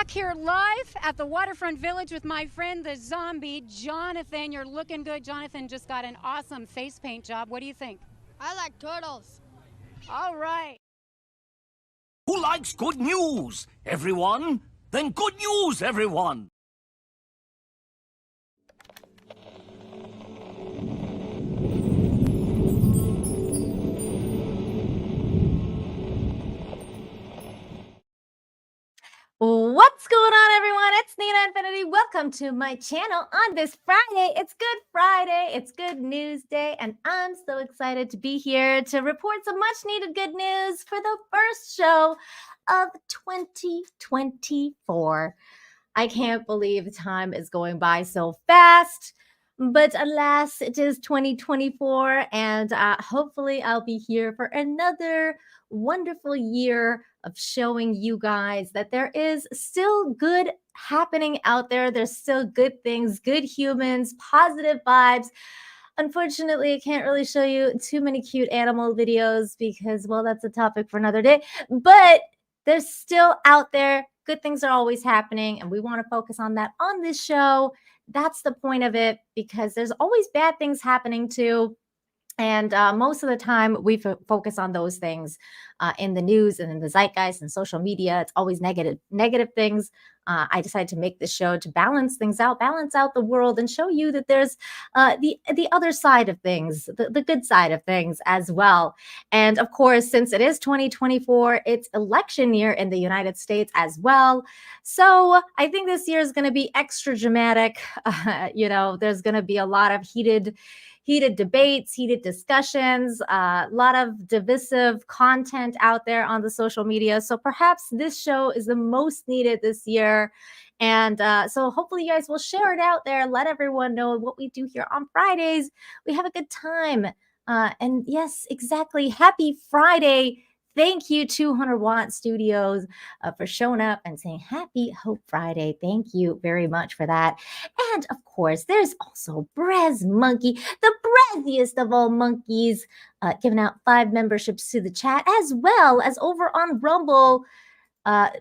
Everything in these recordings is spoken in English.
back here live at the Waterfront Village with my friend, the zombie, Jonathan. You're looking good. Jonathan just got an awesome face paint job. What do you think? I like turtles. All right. Who likes good news? Everyone? Then good news, everyone! What's going on, everyone? It's Nina Infinity. Welcome to my channel on this Friday. It's Good Friday. It's Good News Day, and I'm so excited to be here to report some much-needed good news for the first show of 2024. I can't believe time is going by so fast. But alas, it is 2024, and hopefully I'll be here for another wonderful year of showing you guys that there is still good happening out there. There's still good things, good humans, positive vibes. Unfortunately, I can't really show you too many cute animal videos because, well, that's a topic for another day. But they're still out there. Good things are always happening, and we want to focus on that on this show. That's the point of it, because there's always bad things happening too. And most of the time, we focus on those things in the news and in the zeitgeist and social media. It's always negative things. I decided to make this show to balance things out, balance out the world, and show you that there's the other side of things, the good side of things as well. And of course, since it is 2024, it's election year in the United States as well. So I think this year is going to be extra dramatic. There's going to be a lot of heated debates, heated discussions, a lot of divisive content out there on the social media. So perhaps this show is the most needed this year. And so hopefully you guys will share it out there. Let everyone know what we do here on Fridays. We have a good time. And yes, exactly. Happy Friday. Thank you, 200 Watt Studios, for showing up and saying Happy Hope Friday. Thank you very much for that. And of course, there's also Brez Monkey, the breathiest of all monkeys, giving out 5 memberships to the chat, as well as over on Rumble,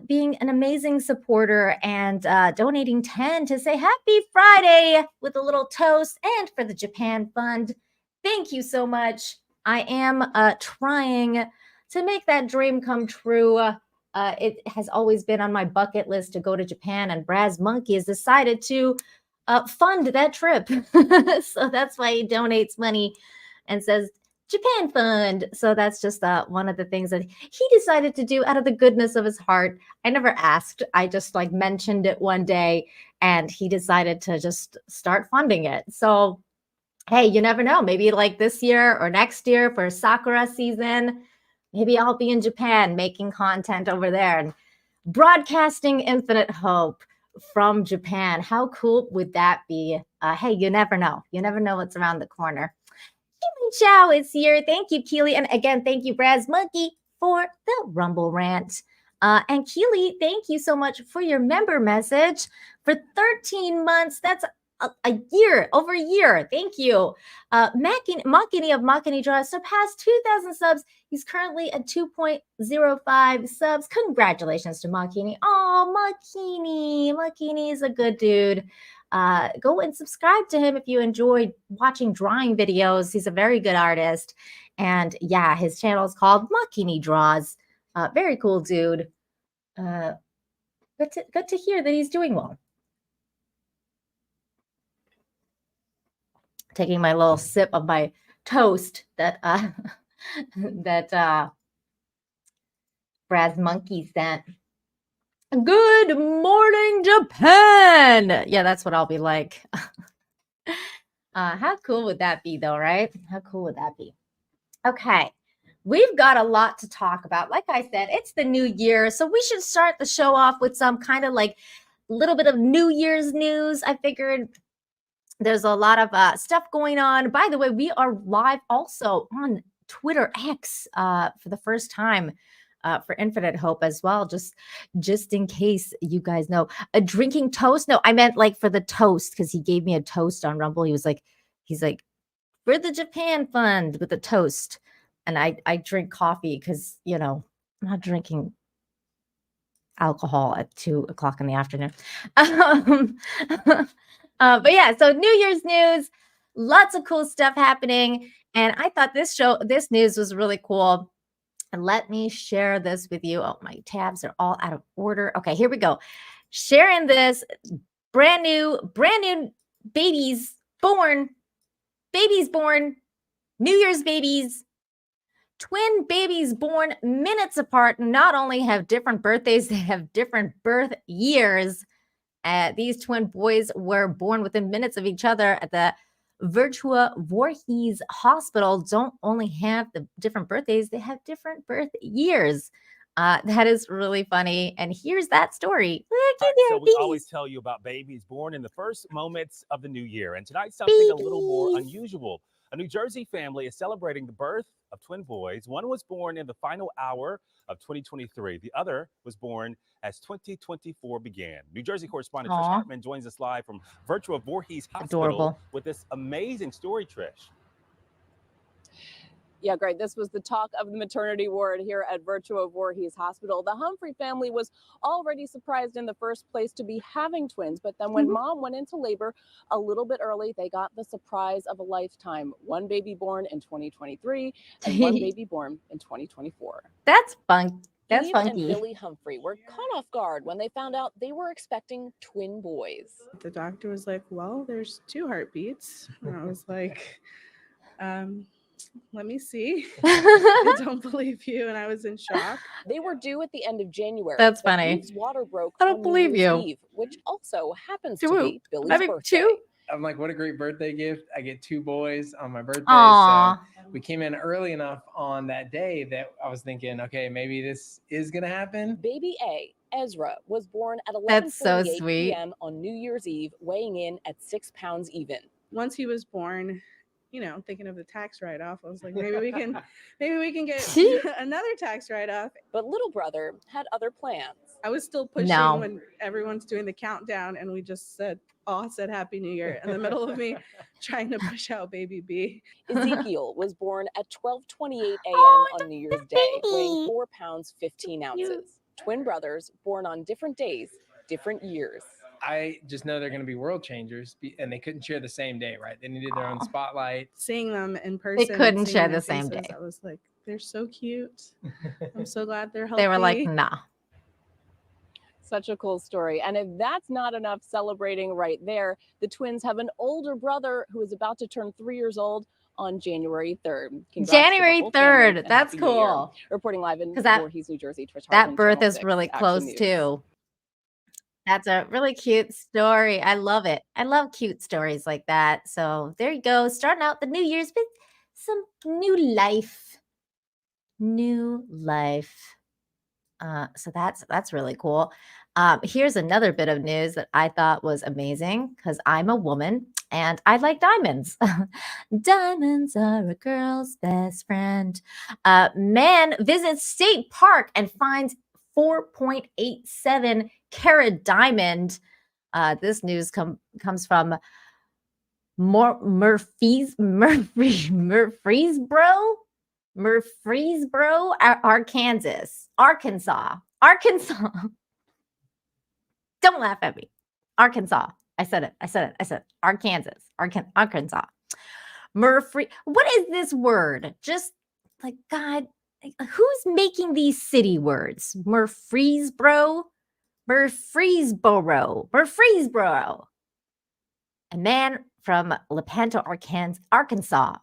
being an amazing supporter and donating 10 to say Happy Friday with a little toast, and for the Japan Fund. Thank you so much. I am trying to make that dream come true. It has always been on my bucket list to go to Japan, and Braz Monkey has decided to fund that trip. So that's why he donates money and says Japan Fund. So that's just one of the things that he decided to do out of the goodness of his heart. I never asked. I just mentioned it one day, and he decided to just start funding it. So hey, you never know. Maybe this year or next year for Sakura season, maybe I'll be in Japan making content over there and broadcasting Infinite Hope from Japan. How cool would that be? Hey, you never know. You never know what's around the corner. Keely Chow is here. Thank you, Keely. And again, thank you, Braz Monkey, for the Rumble rant. And Keely, thank you so much for your member message for 13 months. That's a year, over a year. Thank you. Makini of Makini Draw surpassed 2,000 subs. He's currently at 2.05 subs. Congratulations to Makini. Oh, Makini. Makini is a good dude. Go and subscribe to him if you enjoy watching drawing videos. He's a very good artist. And yeah, his channel is called Makini Draws. Very cool dude. Good to hear that he's doing well. Taking my little sip of my toast that Braz Monkey sent. Good morning, Japan. Yeah, that's what I'll be like. How cool would that be, though, right? How cool would that be? Okay, we've got a lot to talk about. Like I said, it's the new year, so we should start the show off with some kind of little bit of New Year's news. I figured there's a lot of stuff going on. By the way, we are live also on Twitter X for the first time for Infinite Hope as well. Just in case you guys know. A drinking toast? No, I meant for the toast, because he gave me a toast on Rumble. He's like, for the Japan Fund with a toast. And I drink coffee because, I'm not drinking alcohol at 2 o'clock in the afternoon. Um, but yeah, so New Year's news, lots of cool stuff happening. And I thought this news was really cool. And let me share this with you. Oh, my tabs are all out of order. Okay, here we go. Sharing this brand new babies born, New Year's babies, twin babies born minutes apart, not only have different birthdays, they have different birth years. These twin boys were born within minutes of each other at the Virtua Voorhees Hospital. Don't only have the different birthdays, they have different birth years. That is really funny. And here's that story. Look at So their we always babies. tell you about babies born in the first moments of the new year. And tonight, something a little more Babies. unusual. A New Jersey family is celebrating the birth of twin boys. One was born in the final hour of 2023. The other was born as 2024 began. New Jersey correspondent Trish Aw, Hartman joins us live from Virtua Voorhees Hospital adorable. with this amazing story, Trish. Yeah, great. This was the talk of the maternity ward here at Virtua Voorhees Hospital. The Humphrey family was already surprised in the first place to be having twins, but then when mom went into labor a little bit early, they got the surprise of a lifetime. One baby born in 2023 and one baby born in 2024. That's fun. That's Eve and funky. Billy Humphrey were caught off guard when they found out they were expecting twin boys. The doctor was like, well, there's 2 heartbeats. And I was like, let me see. I don't believe you. And I was in shock. They were due at the end of January. That's but funny. Eve's water broke I don't on believe New Year's you. Eve, which also happens Two. to be Billy's Maybe birthday. 2. I'm like, what a great birthday gift. I get 2 boys on my birthday. Aw. So we came in early enough on that day that I was thinking, okay, maybe this is going to happen. Baby A, Ezra, was born at That's so 11:48 sweet. p.m. on New Year's Eve, weighing in at 6 pounds even. Once he was born, thinking of the tax write-off, I was like, maybe we can get another tax write-off. But little brother had other plans. I was still pushing No. when everyone's doing the countdown, and we just said Happy New Year in the middle of me trying to push out baby B. Ezekiel was born at 12:28 a.m. Oh, on New Year's Day, weighing baby. 4 pounds 15 ounces. Twin brothers born on different days, different years. I just know they're going to be world changers, and they couldn't share the same day, right? They needed their own spotlight. Seeing them in person, and couldn't seeing share their the same faces, day. I was like, they're so cute. I'm so glad they're healthy. They were like, nah. Such a cool story. And if that's not enough celebrating right there, the twins have an older brother who is about to turn 3 years old on January 3rd. Congrats to the January whole family 3rd. and That's Happy New Year. cool. Reporting live in 'Cause that- Voorhees, New Jersey. Trish That Hartman, birth Channel is 6, really Action close News. too. That's a really cute story. I love it. I love cute stories like that. So there you go. Starting out the New Year's with some new life. New life. So that's really cool. Here's another bit of news that I thought was amazing because I'm a woman and I like diamonds. Diamonds are a girl's best friend. Man visits state park and finds 4.87 carat diamond. This news comes from Murfreesboro, Arkansas. Don't laugh at me. Arkansas. I said it. Arkansas. What is this word? Just like God, who's making these city words? Murfreesboro. A man from Lepanto, Arkansas,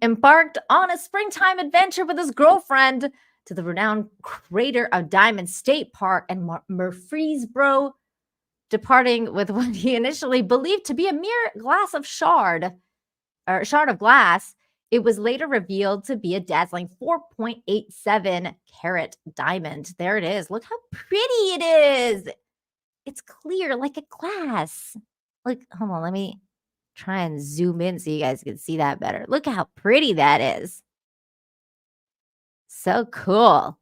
embarked on a springtime adventure with his girlfriend to the renowned crater of Diamond State Park in Murfreesboro, departing with what he initially believed to be a mere shard of glass. It was later revealed to be a dazzling 4.87 carat diamond. There it is. Look how pretty it is. It's clear like a glass. Look, hold on, let me try and zoom in so you guys can see that better. Look how pretty that is. So cool.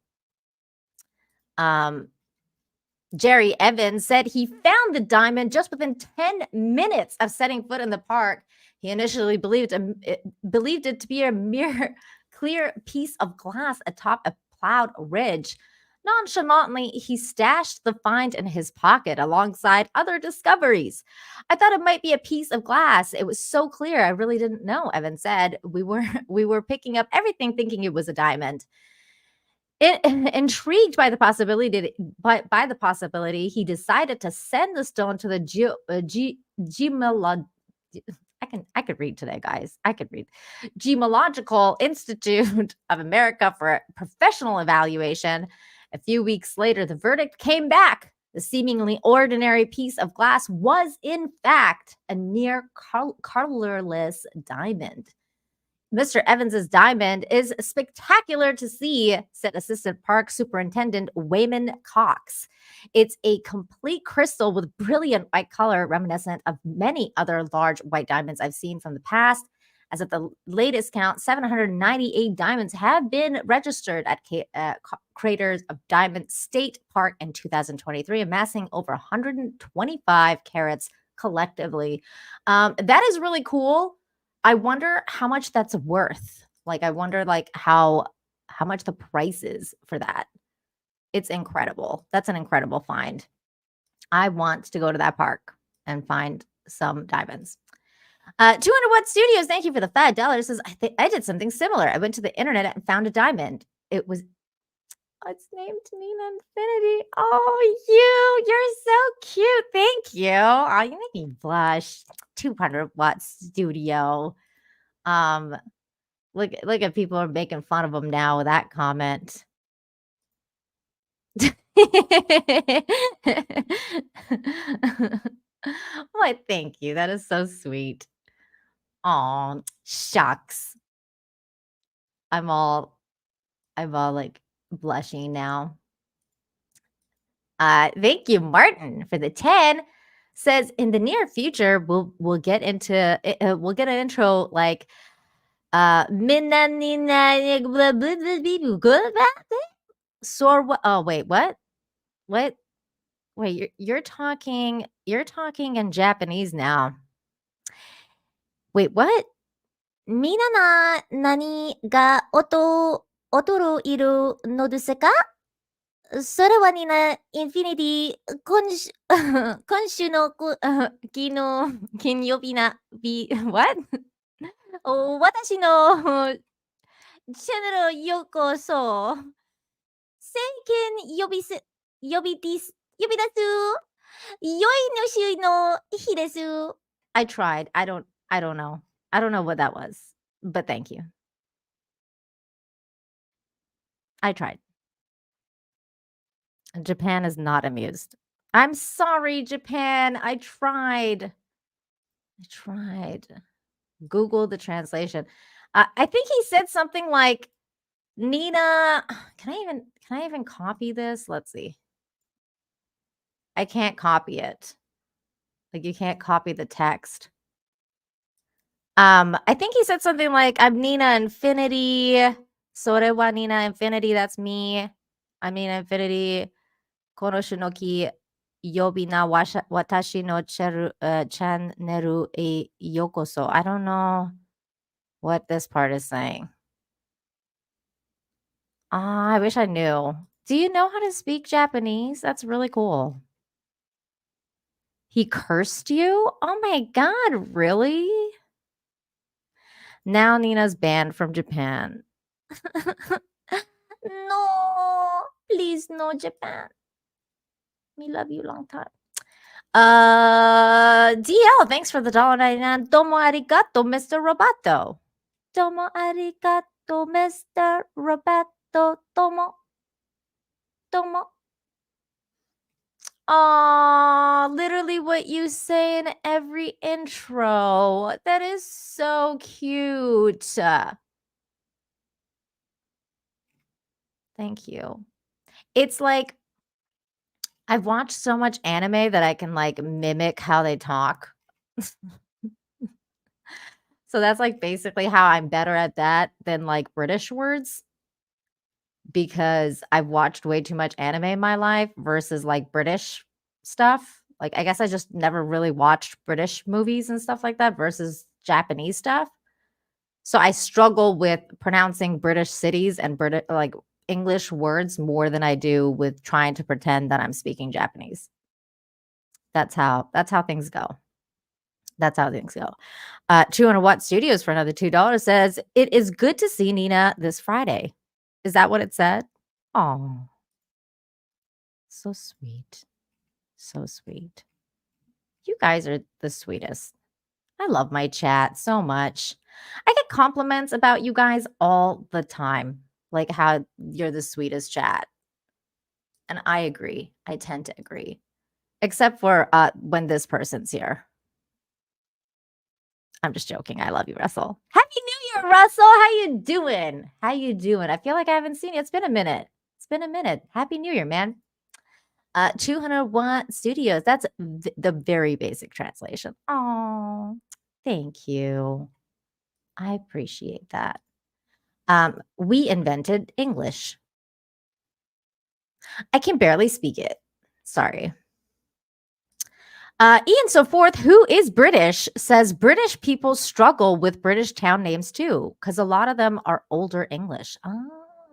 Jerry Evans said he found the diamond just within 10 minutes of setting foot in the park. He initially believed it to be a mere clear piece of glass atop a plowed ridge. Nonchalantly, he stashed the find in his pocket alongside other discoveries. I thought it might be a piece of glass. It was so clear. I really didn't know, Evan said. We were picking up everything thinking it was a diamond. Intrigued by the possibility, he decided to send the stone to the I could read today, guys. I could read. Gemological Institute of America for professional evaluation. A few weeks later, the verdict came back. The seemingly ordinary piece of glass was, in fact, a near colorless diamond. Mr. Evans's diamond is spectacular to see, said Assistant Park Superintendent Wayman Cox. It's a complete crystal with brilliant white color, reminiscent of many other large white diamonds I've seen from the past. As of the latest count, 798 diamonds have been registered at Craters of Diamond State Park in 2023, amassing over 125 carats collectively. That is really cool. I wonder how much that's worth. Like, I wonder like how much the price is for that. It's incredible. That's an incredible find. I want to go to that park and find some diamonds. 200 Watt Studios, thank you for the $5. Says, I think I did something similar. I went to the internet and found a diamond. It's named Nina Infinity. Oh, you're so cute. Thank you. Oh, you make me blush. 200 Watt Studio. Look at people are making fun of him now with that comment. Why, thank you. That is so sweet. Oh, shucks. I'm all like blushing now. Thank you, Martin, for the 10. Says in the near future, we'll get into we'll get an intro like oh wait, what? Wait, you're talking in Japanese now. Wait, what? Mina na nani ga otoro iru no desu ka? それはにな、インフィニティ、今週の金曜日な、what? 私のチャンネルへようこそ。政権呼び出す。良いの週の日です。I tried. I don't know. I don't know what that was, but thank you. I tried. Japan is not amused. I'm sorry, Japan. I tried. Google the translation. I think he said something like, Nina, can I even copy this? Let's see. I can't copy it. Like, you can't copy the text. I think he said something like, I'm Nina Infinity. Sore wa Nina Infinity. That's me. I'm Nina Infinity. Konoshu no ki yobi na watashi no channel e yokoso. I don't know what this part is saying. I wish I knew. Do you know how to speak Japanese? That's really cool. He cursed you? Oh my god, really? Now Nina's banned from Japan. No, please, no, Japan. We love you long time. DL, thanks for the $1.99. Domo arigato, Mr. Roboto. Domo arigato, Mr. Roboto. Domo. Literally what you say in every intro. That is so cute. Thank you. It's like I've watched so much anime that I can like mimic how they talk. So that's like basically how I'm better at that than like British words, because I've watched way too much anime in my life versus like British stuff. Like, I guess I just never really watched British movies and stuff like that versus Japanese stuff. So I struggle with pronouncing British cities and British like English words more than I do with trying to pretend that I'm speaking Japanese. That's how things go. That's how things go. 200 Watt Studios for another $2 says, it is good to see Nina this Friday. Is that what it said? Oh, so sweet. So sweet. You guys are the sweetest. I love my chat so much. I get compliments about you guys all the time, like how you're the sweetest chat. And I agree. I tend to agree. Except for when this person's here. I'm just joking. I love you, Russell. Happy New Year, Russell. How you doing? How you doing? I feel like I haven't seen you. It's been a minute. It's been a minute. Happy New Year, man. 200 Watt Studios. That's the very basic translation. Oh, thank you. I appreciate that. We invented English. I can barely speak it. Sorry. Ian So Forth, who is British, says British people struggle with British town names too, because a lot of them are older English.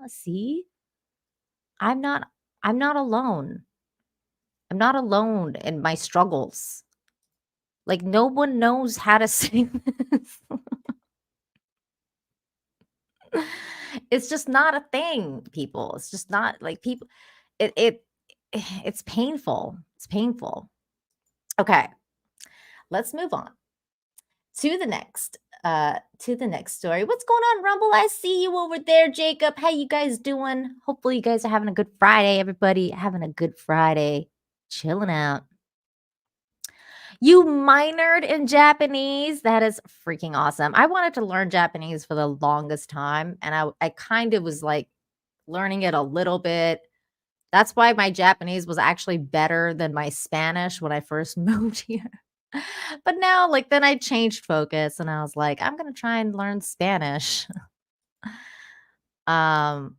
See? I'm not alone. I'm not alone in my struggles. Like, no one knows how to say this. It's just not a thing, people. It's just not like people. It's painful. It's painful. Okay, let's move on to the next story. What's going on, Rumble? I see you over there, Jacob. How you guys doing? Hopefully you guys are having a good Friday. Everybody having a good Friday, chilling out. You minored in Japanese. That is freaking awesome. I wanted to learn Japanese for the longest time, and I kind of was like learning it a little bit. That's why my Japanese was actually better than my Spanish when I first moved here. But now, like, then I changed focus and I was like, I'm gonna try and learn Spanish. Thank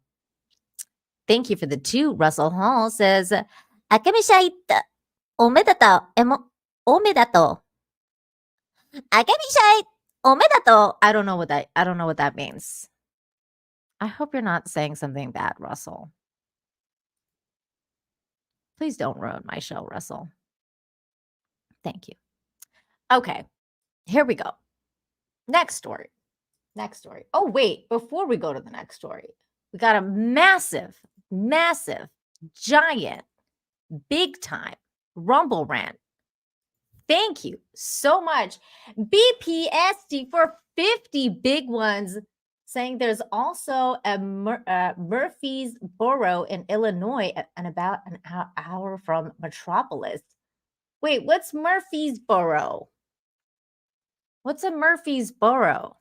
you for the 2. Russell Hall says, Akemishite omedato omedato. Akemishite omedato. I don't know what that means. I hope you're not saying something bad, Russell. Please don't ruin my show, Russell. Thank you. Okay, here we go. Next story. Oh, wait, before we go to the next story, we got a massive, giant, big time Rumble rant. Thank you so much, BPSD, for 50 big ones, saying there's also a Murfreesboro in Illinois and about an hour from Metropolis. Wait, what's Murfreesboro? What's a Murfreesboro?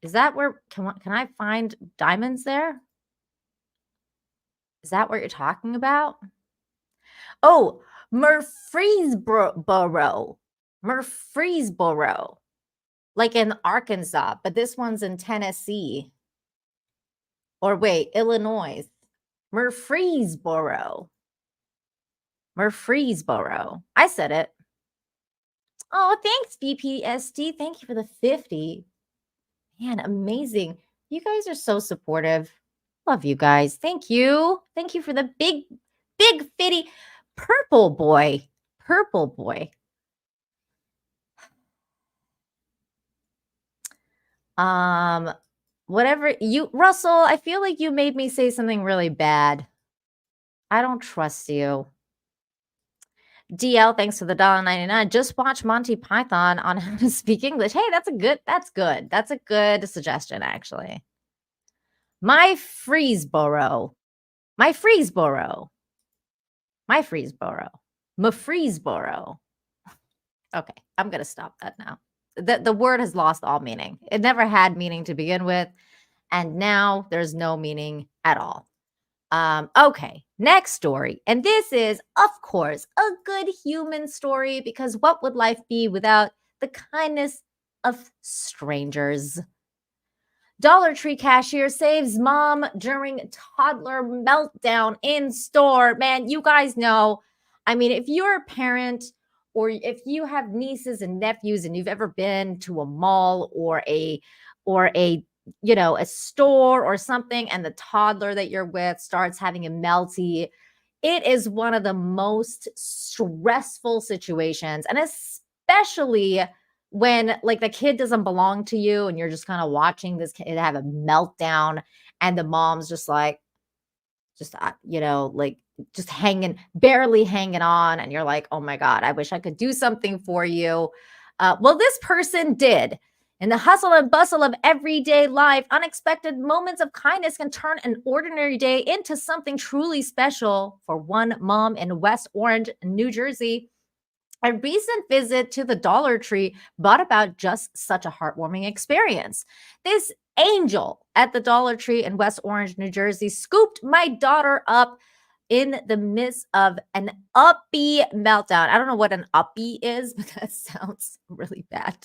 Is that where, can I find diamonds there? Is that what you're talking about? Oh, Murfreesboro. Like in Arkansas, but this one's in Tennessee. Or wait, Illinois. Murfreesboro. I said it. Oh, thanks, BPSD. Thank you for the 50. Man, amazing. You guys are so supportive. Love you guys. Thank you. Thank you for the big fitty purple boy. Whatever you, Russell, I feel like you made me say something really bad. I don't trust you. DL, thanks for the $1.99. Just watch Monty Python on how to speak English. Hey, that's good. That's a good suggestion, actually. Murfreesboro. Okay, I'm gonna stop that now. The word has lost all meaning. It never had meaning to begin with, and now there's no meaning at all. Okay, next story. And this is, of course, a good human story, because what would life be without the kindness of strangers? Dollar Tree cashier saves mom during toddler meltdown in store. Man, you guys know, I mean, if you're a parent or if you have nieces and nephews and you've ever been to a mall or a a store or something, and the toddler that you're with starts having a melty, it is one of the most stressful situations. And especially when like the kid doesn't belong to you and you're just kind of watching this kid have a meltdown, and the mom's just like, like just barely hanging on. And you're like, oh my God, I wish I could do something for you. Well, this person did. In the hustle and bustle of everyday life, unexpected moments of kindness can turn an ordinary day into something truly special. For one mom in West Orange, New Jersey, a recent visit to the Dollar Tree brought about just such a heartwarming experience. This angel at the Dollar Tree in West Orange, New Jersey, scooped my daughter up in the midst of an uppy meltdown. I don't know what an uppy is, but that sounds really bad.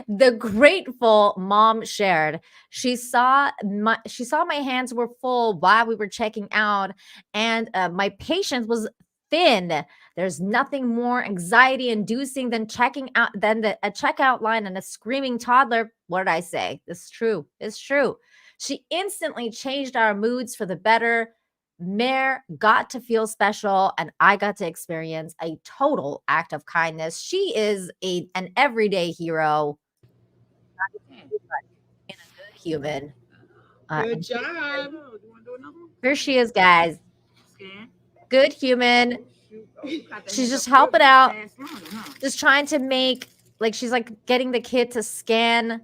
The grateful mom shared, she saw my hands were full while we were checking out, and my patience was thin. There's nothing more anxiety inducing than a checkout line and a screaming toddler. What did I say? It's true. It's true. She instantly changed our moods for the better. Mare got to feel special, and I got to experience a total act of kindness. She is an everyday hero and a good human. Good job. Here she is, guys. Good human. She's just helping out, just trying to make, like, she's like getting the kid to scan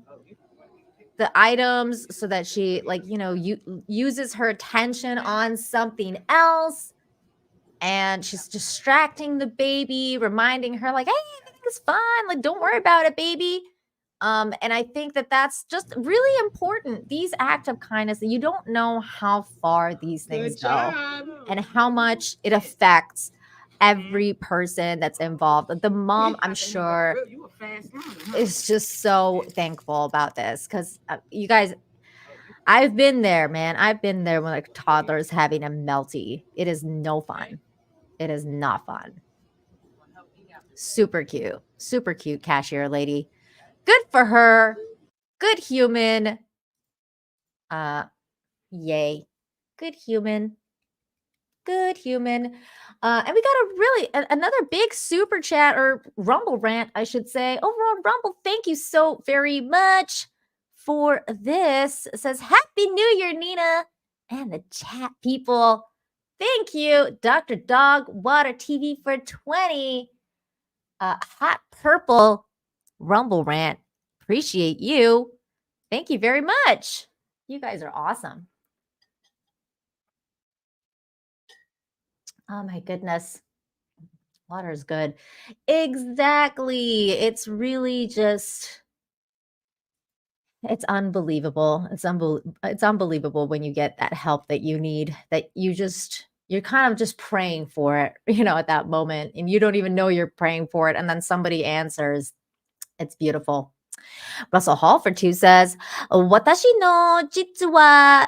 the items so that she, like, uses her attention on something else. And she's distracting the baby, reminding her, like, hey, everything's fine. Like, don't worry about it, baby. And I think that that's just really important. These acts of kindness, you don't know how far these things Good go job. and how much it affects every person that's involved. The mom, I'm sure, is just so thankful about this because you guys, I've been there, man. I've been there when like toddlers having a melty. It is no fun. It is not fun. Super cute cashier lady. Good for her. Good human. Yay. Good human. Good human. And we got another big super chat or Rumble rant, I should say. Over on Rumble, thank you so very much for this. It says, Happy New Year, Nina. And the chat people. Thank you, Dr. Dog Water TV for 20. Hot Purple Rumble rant. Appreciate you. Thank you very much. You guys are awesome. Oh my goodness. Water is good. Exactly. It's really just, it's unbelievable. It's unbelievable when you get that help that you need, that you're kind of just praying for it, at that moment, and you don't even know you're praying for it. And then somebody answers. It's beautiful. Russell Hall for 2 says, Watashi no jitsu wa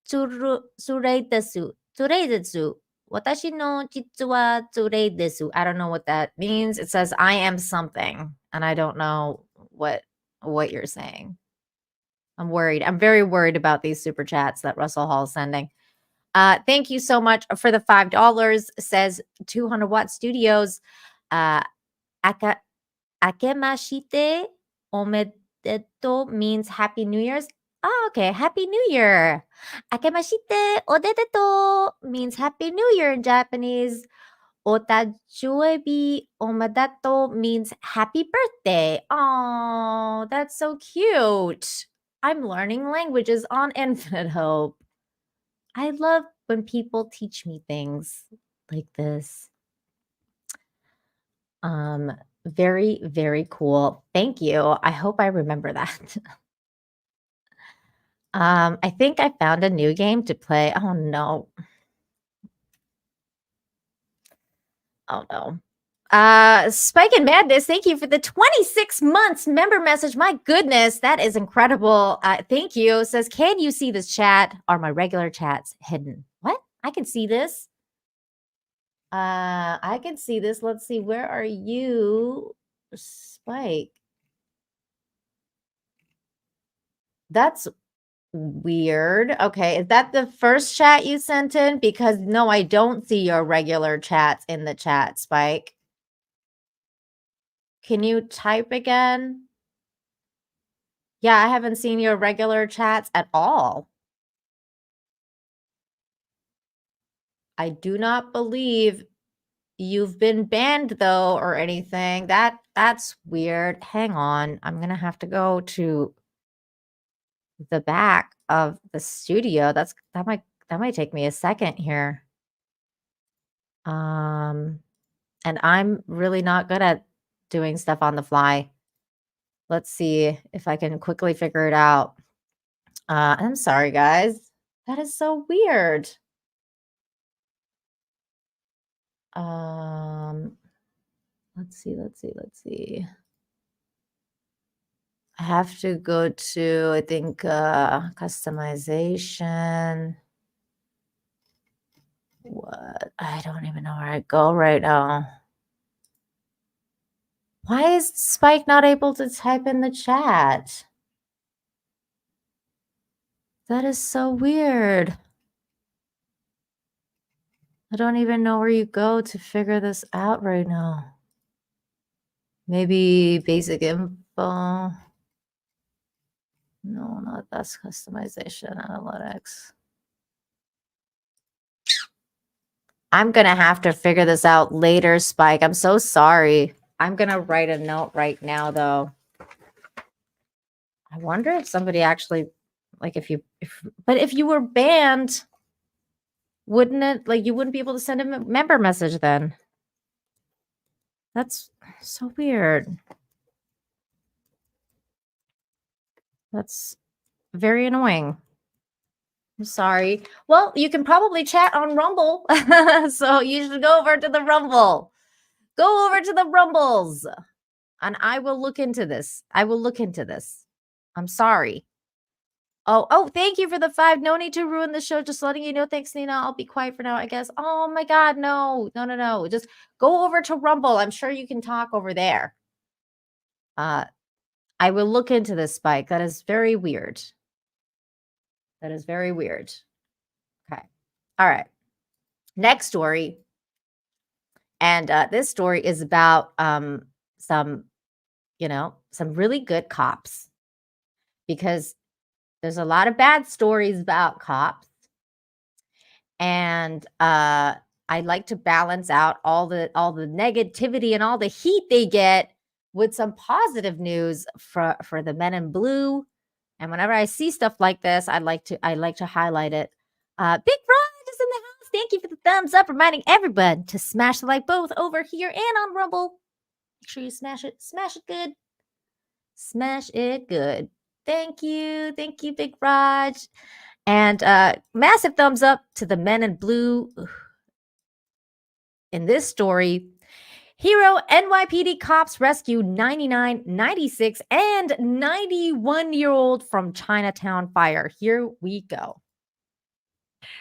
tsurei desu. Tsurei desu. Watashi no jitsu wa tsurei desu. I don't know what that means. It says, I am something. And I don't know what you're saying. I'm worried. I'm very worried about these super chats that Russell Hall is sending. Thank you so much for the $5. Says 200 Watt Studios. Akemashite omedeto means Happy New Year's. Oh, okay. Happy New Year. Akemashite odedeto means Happy New Year in Japanese. Otajuebi omedeto means happy birthday. Oh, that's so cute. I'm learning languages on Infinite Hope. I love when people teach me things like this. Very, very cool. Thank you. I hope I remember that. I think I found a new game to play. Oh no. Oh no. Spike and Madness, thank you for the 26 months member message. My goodness, that is incredible. Thank you. Says, can you see this chat? Are my regular chats hidden? What? I can see this. I can see this. Let's see. Where are you, Spike? That's Weird. Okay, is that the first chat you sent in? Because no, I don't see your regular chats in the chat, Spike. Can you type again? Yeah, I haven't seen your regular chats at all. I do not believe you've been banned though or anything. That's weird. Hang on. I'm going to have to go to the back of the studio. That might take me a second here. And I'm really not good at doing stuff on the fly. Let's see if I can quickly figure it out. I'm sorry, guys. That is so weird. Let's see. I have to go to, I think, customization. What? I don't even know where I go right now. Why is Spike not able to type in the chat? That is so weird. I don't even know where you go to figure this out right now. Maybe basic info. No, not that's customization analytics. I'm going to have to figure this out later, Spike. I'm so sorry. I'm going to write a note right now, though. I wonder if somebody actually, like if you were banned, wouldn't it, like you wouldn't be able to send a member message then? That's so weird. That's very annoying. I'm sorry. Well, you can probably chat on Rumble. So you should go over to the Rumble. Go over to the Rumbles. And I will look into this. I'm sorry. Oh, thank you for the 5. No need to ruin the show. Just letting you know. Thanks, Nina. I'll be quiet for now, I guess. Oh my God, no. Just go over to Rumble. I'm sure you can talk over there. I will look into this, Spike. That is very weird. Okay. All right. Next story. And this story is about some really good cops. Because there's a lot of bad stories about cops. And I like to balance out all the negativity and all the heat they get with some positive news for the men in blue. And whenever I see stuff like this, I like to highlight it. Big Rod is in the house. Thank you for the thumbs up, reminding everyone to smash the like both over here and on Rumble. Make sure you smash it good. Smash it good. Thank you, Big Raj. And massive thumbs up to the men in blue. In this story, hero NYPD cops rescue 99, 96, and 91-year-old from Chinatown fire. Here we go.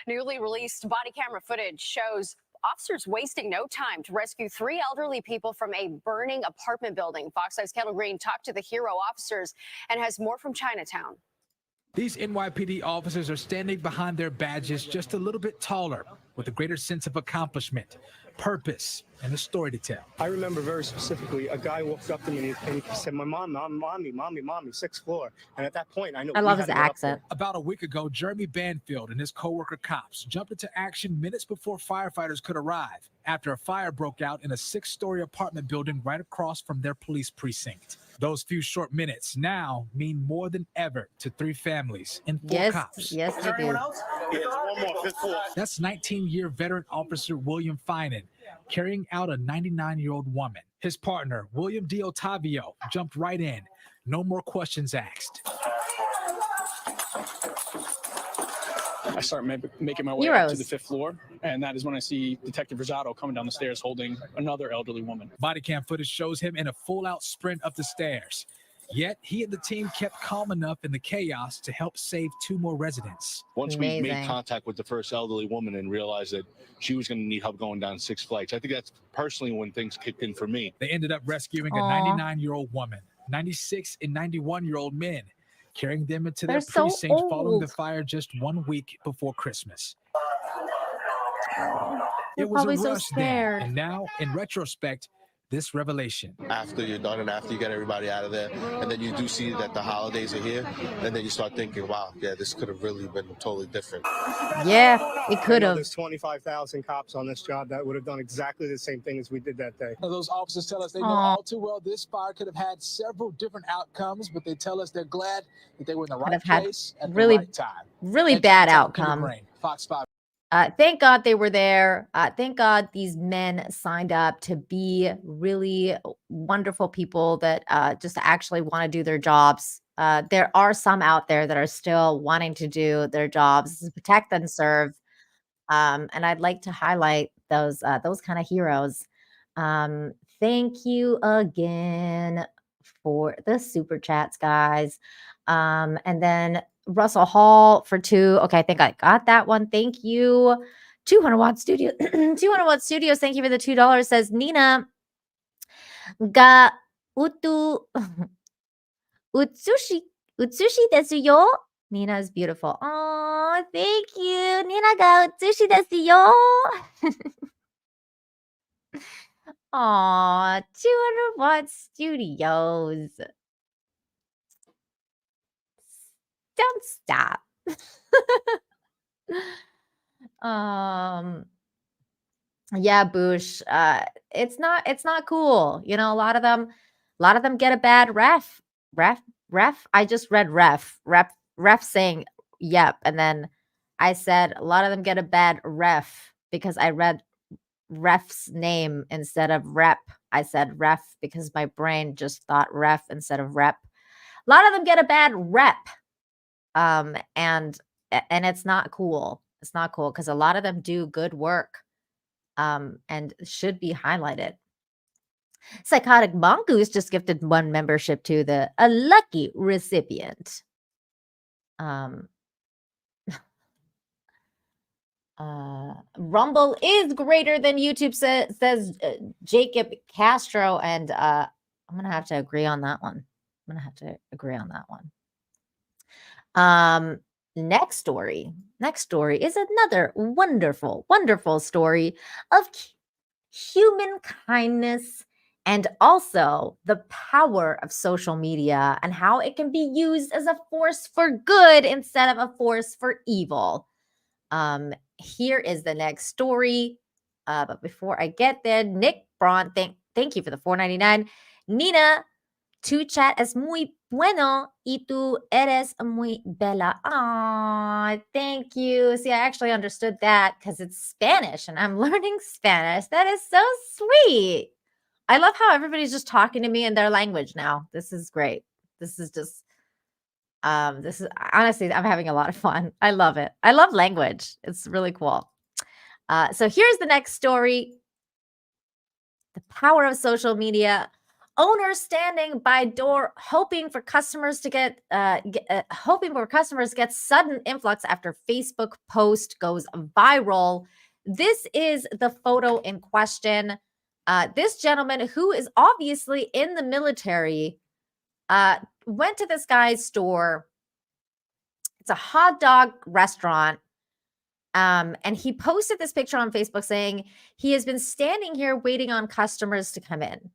Newly released body camera footage shows officers wasting no time to rescue 3 elderly people from a burning apartment building. Fox 5's Kendall Green talked to the hero officers and has more from Chinatown. These NYPD officers are standing behind their badges just a little bit taller, with a greater sense of accomplishment, purpose, and a story to tell. I remember very specifically, a guy walked up to me and he said, mommy, 6th floor. And at that point, I know. I love his accent. About a week ago, Jeremy Banfield and his co-worker cops jumped into action minutes before firefighters could arrive after a fire broke out in a 6-story apartment building right across from their police precinct. Those few short minutes now mean more than ever to 3 families and 4 cops. Yes, they do. Yes, one more, 5th floor. That's 19-year veteran officer William Finan carrying out a 99-year-old woman. His partner, William D. Ottavio, jumped right in. No more questions asked. I start making my way up to the 5th floor, and that is when I see Detective Rosado coming down the stairs holding another elderly woman. Body cam footage shows him in a full-out sprint up the stairs. Yet, he and the team kept calm enough in the chaos to help save 2 more residents. Once we made contact with the first elderly woman and realized that she was going to need help going down 6 flights, I think that's personally when things kicked in for me. They ended up rescuing a 99-year-old woman, 96 and 91-year-old men. carrying them into They're their so precinct following the old. fire just 1 week before Christmas. They're It was a probably so rush then, scared. and now, in retrospect, this revelation. After you're done and after you get everybody out of there, and then you do see that the holidays are here, and then you start thinking, wow, yeah, this could have really been totally different. Yeah, it could have. There's 25,000 cops on this job that would have done exactly the same thing as we did that day. Those officers tell us they know Aw. all too well this fire could have had several different outcomes, but they tell us they're glad that they were in the Could right have had place at really, the right time. really That's bad Lieutenant Kendall outcome. Green, Fox 5. Thank God they were there. Thank God these men signed up to be really wonderful people that just actually want to do their jobs. There are some out there that are still wanting to do their jobs, protect and serve. And I'd like to highlight those kind of heroes. Thank you again for the super chats, guys. And then Russell Hall for 2. Okay, I think I got that one. Thank you. 200 Watt Studio. 200 Watt Studios. Thank you for the $2. Says Nina ga utsushi desu yo. Nina is beautiful. Oh, thank you. Nina ga utsushi desu yo. Aw, 200 Watt Studios. Don't stop. Yeah, Boosh. It's not cool. You know, a lot of them get a bad ref. I just read ref saying yep, and then I said a lot of them get a bad ref because I read ref's name instead of rep. I said ref because my brain just thought ref instead of rep. A lot of them get a bad rep. And it's not cool. It's not cool because a lot of them do good work. And should be highlighted. Psychotic Mongoose just gifted 1 membership to a lucky recipient. Rumble is greater than YouTube, says Jacob Castro, and I'm gonna have to agree on that one. Next story is another wonderful story of human kindness and also the power of social media and how it can be used as a force for good instead of a force for evil. Here is the next story. But before I get there, Nick Braun, thank you for the $4.99. Nina, tu chat es muy bueno y tú eres muy bella. Aw, thank you. See, I actually understood that because it's Spanish and I'm learning Spanish. That is so sweet. I love how everybody's just talking to me in their language now. This is great. This is honestly, I'm having a lot of fun. I love it. I love language. It's really cool. So here's the next story. The power of social media. Owner standing by door, hoping for customers get sudden influx after Facebook post goes viral. This is the photo in question. This gentleman, who is obviously in the military, went to this guy's store. It's a hot dog restaurant. And he posted this picture on Facebook saying he has been standing here waiting on customers to come in.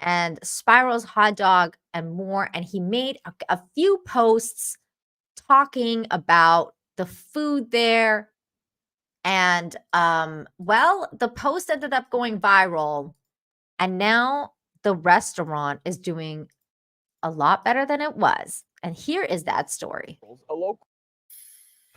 And Spiral's hot dog and more. And he made a few posts talking about the food there. And the post ended up going viral. And now the restaurant is doing a lot better than it was. And here is that story.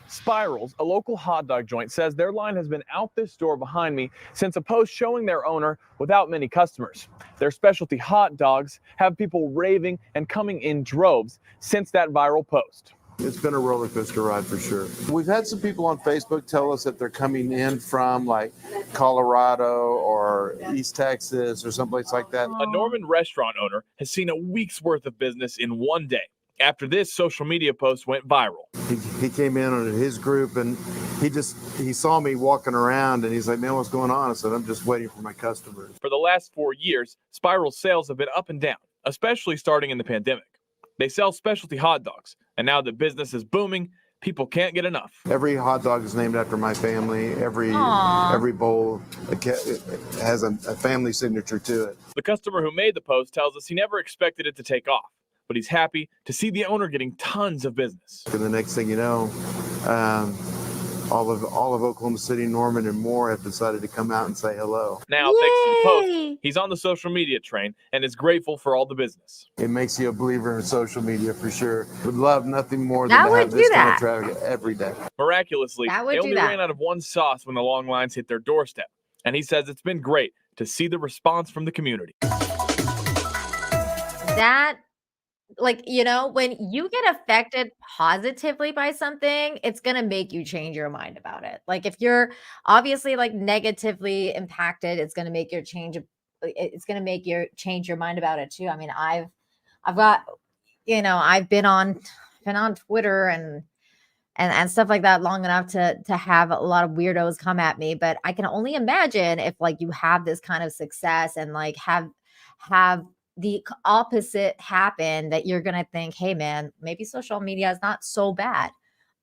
Spirals, a local hot dog joint, says their line has been out this door behind me since a post showing their owner without many customers. Their specialty hot dogs have people raving and coming in droves since that viral post. It's been a roller coaster ride for sure. We've had some people on Facebook tell us that they're coming in from like Colorado or East Texas or someplace like that. A Norman restaurant owner has seen a week's worth of business in one day after this social media post went viral. He came in on his group and he saw me walking around and he's like, man, what's going on? I said, I'm just waiting for my customers. For the last 4 years, Spiral's sales have been up and down, especially starting in the pandemic. They sell specialty hot dogs, and now that business is booming, people can't get enough. Every hot dog is named after my family. Aw. Every bowl it has a family signature to it. The customer who made the post tells us he never expected it to take off, but he's happy to see the owner getting tons of business. And the next thing you know, all of Oklahoma City, Norman, and more have decided to come out and say hello. Now, thanks to the post, he's on the social media train and is grateful for all the business. It makes you a believer in social media for sure. Would love nothing more That than to would have do this kind that. of traffic every day. Miraculously, That would they do only that. ran out of one sauce when the long lines hit their doorstep. And he says it's been great to see the response from the community. That, like, you know, when you get affected positively by something, it's going to make you change your mind about it. Like, if you're obviously like negatively impacted, it's going to make your change. It's going to make you change your mind about it too. I mean, I've got, you know, I've been on Twitter and stuff like that long enough to have a lot of weirdos come at me. But I can only imagine if like you have this kind of success and like have the opposite happen, that you're gonna think, hey man, maybe social media is not so bad.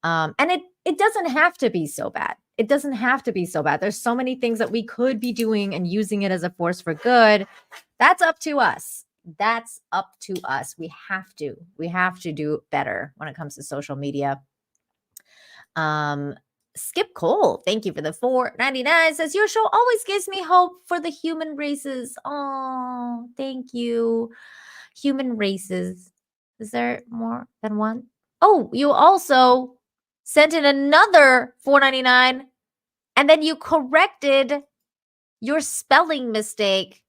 And it doesn't have to be so bad. It doesn't have to be so bad. There's so many things that we could be doing and using it as a force for good. That's up to us. That's up to us. We have to do better when it comes to social media. Skip Cole, thank you for the $4.99. Says your show always gives me hope for the human races. Oh, thank you. Human races. Is there more than one? Oh, you also sent in another $4.99, and then you corrected your spelling mistake.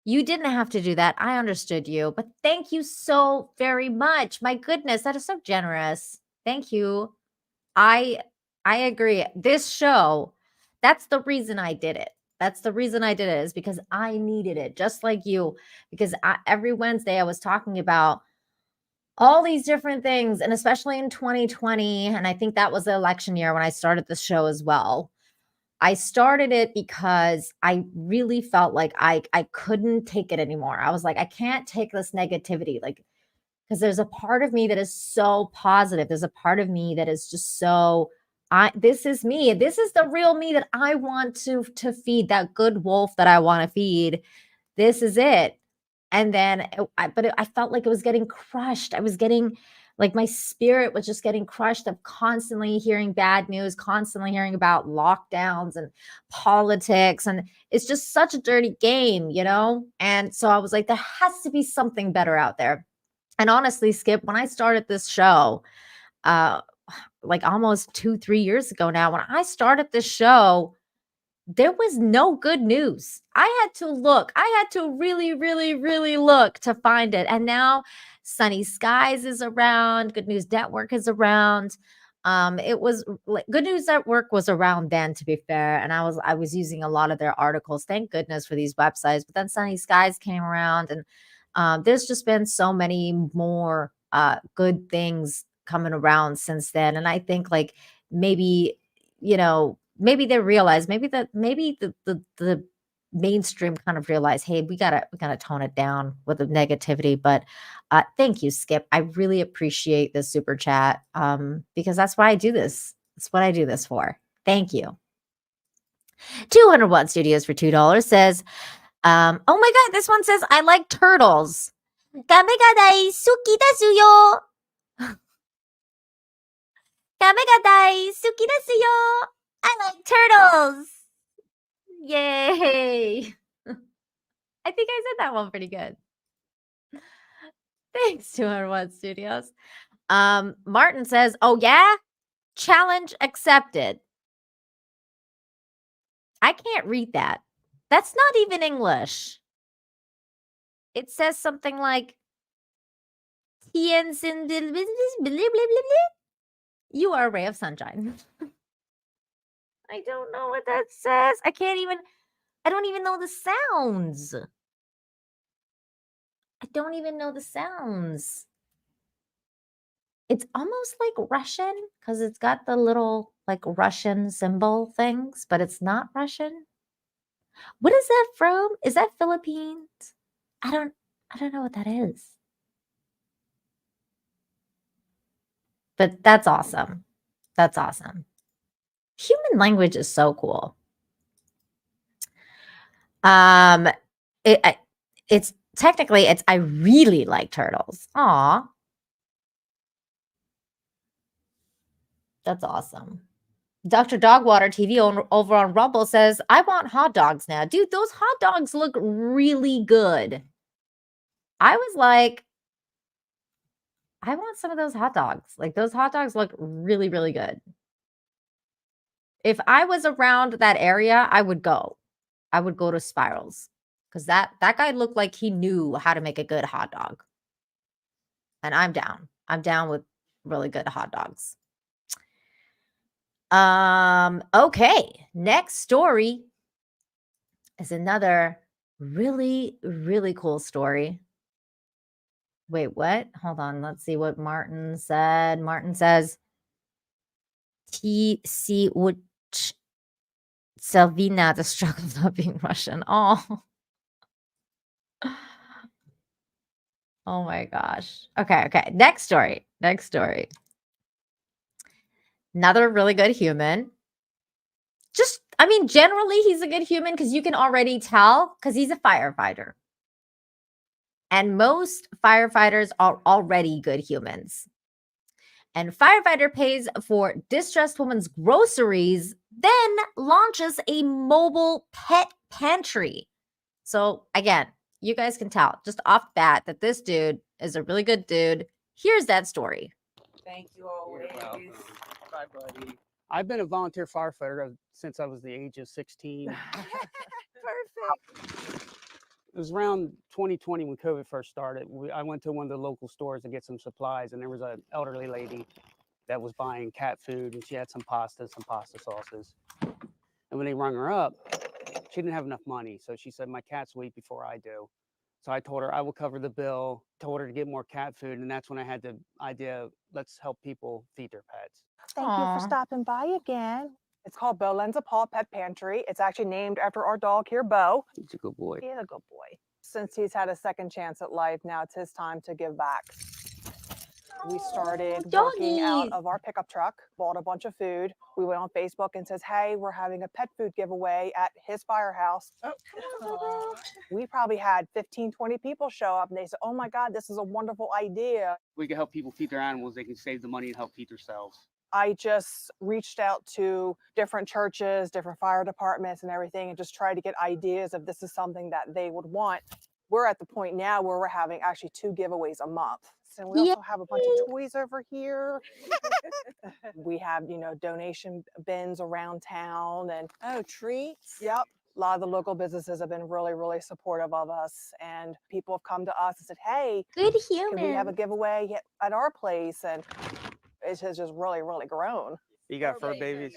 You didn't have to do that. I understood you, but thank you so very much. My goodness, that is so generous. Thank you. I agree. This show, that's the reason I did it. That's the reason I did it, is because I needed it, just like you. Because every Wednesday I was talking about all these different things, and especially in 2020, and I think that was the election year when I started the show as well. I started it because I really felt like I couldn't take it anymore. I was like, I can't take this negativity, like, because there's a part of me that is so positive. There's a part of me that is just so, this is me. This is the real me that I want to feed, that good wolf that I want to feed. This is it. And then, I felt like it was getting crushed. I was getting, like, my spirit was just getting crushed of constantly hearing bad news, constantly hearing about lockdowns and politics. And it's just such a dirty game, you know? And so I was like, there has to be something better out there. And honestly, Skip, when I started this show, like almost 2-3 years ago now, when I started this show, there was no good news. I had to look. I had to really, really, really look to find it. And now Sunny Skies is around. Good News Network is around. It was Good News Network was around then, to be fair, and I was using a lot of their articles. Thank goodness for these websites. But then Sunny Skies came around, and there's just been so many more good things coming around since then. And I think, like, maybe, you know, maybe they realize, maybe the mainstream kind of realize, hey, we gotta tone it down with the negativity. But thank you, Skip. I really appreciate this super chat, because that's why I do this. That's what I do this for. Thank you. 201 Studios for $2 says, oh my god, this one says, I like turtles. Kame ga daisuki desu yo. Kame ga daisuki desu yo. I like turtles. Yay. I think I said that one pretty good. Thanks, 201 Studios. Martin says, oh yeah? Challenge accepted. I can't read that. That's not even English. It says something like, you are a ray of sunshine. I don't know what that says. I don't even know the sounds. I don't even know the sounds. It's almost like Russian because it's got the little like Russian symbol things, but it's not Russian. What is that from? Is that Philippines? I don't know what that is. But that's awesome. That's awesome. Human language is so cool. It's technically I really like turtles. Aw. That's awesome. Dr. Dogwater TV over on Rumble says, I want hot dogs now. Dude, those hot dogs look really good. I was like, I want some of those hot dogs. Like, those hot dogs look really, really good. If I was around that area, I would go. I would go to Spirals. Because that guy looked like he knew how to make a good hot dog. And I'm down. I'm down with really good hot dogs. Okay. Next story is another really, really cool story. Wait, what? Hold on. Let's see what Martin said. Martin says, T.C. Wood Selvina, the struggle of not being Russian. Oh. Oh my gosh. Okay. Next story. Another really good human. Generally, he's a good human because you can already tell because he's a firefighter. And most firefighters are already good humans. And firefighter pays for distressed woman's groceries, then launches a mobile pet pantry. So again, you guys can tell just off the bat that this dude is a really good dude. Here's that story. Thank you always. Bye, buddy. I've been a volunteer firefighter since I was the age of 16. Perfect. It was around 2020 when COVID first started. I went to one of the local stores to get some supplies, and there was an elderly lady that was buying cat food, and she had some pasta sauces. And when they rung her up, she didn't have enough money. So she said, my cats will eat before I do. So I told her I will cover the bill, told her to get more cat food. And that's when I had the idea, let's help people feed their pets. Thank you for stopping by again. It's called Bo Lends a Paw Pet Pantry. It's actually named after our dog here, Bo. He's a good boy. He is a good boy. Since he's had a second chance at life, now it's his time to give back. We started working out of our pickup truck, bought a bunch of food. We went on Facebook and says, hey, we're having a pet food giveaway at his firehouse. We probably had 15, 20 people show up and they said, oh my God, this is a wonderful idea. We can help people feed their animals. They can save the money and help feed themselves. I just reached out to different churches, different fire departments and everything, and just tried to get ideas if this is something that they would want. We're at the point now where we're having actually 2 giveaways a month. And we also have a bunch of toys over here. We have, donation bins around town and treats. Yep. A lot of the local businesses have been really, really supportive of us, and people have come to us and said, hey, good human. Can we have a giveaway at our place? And it has just really, really grown. You got fur babies?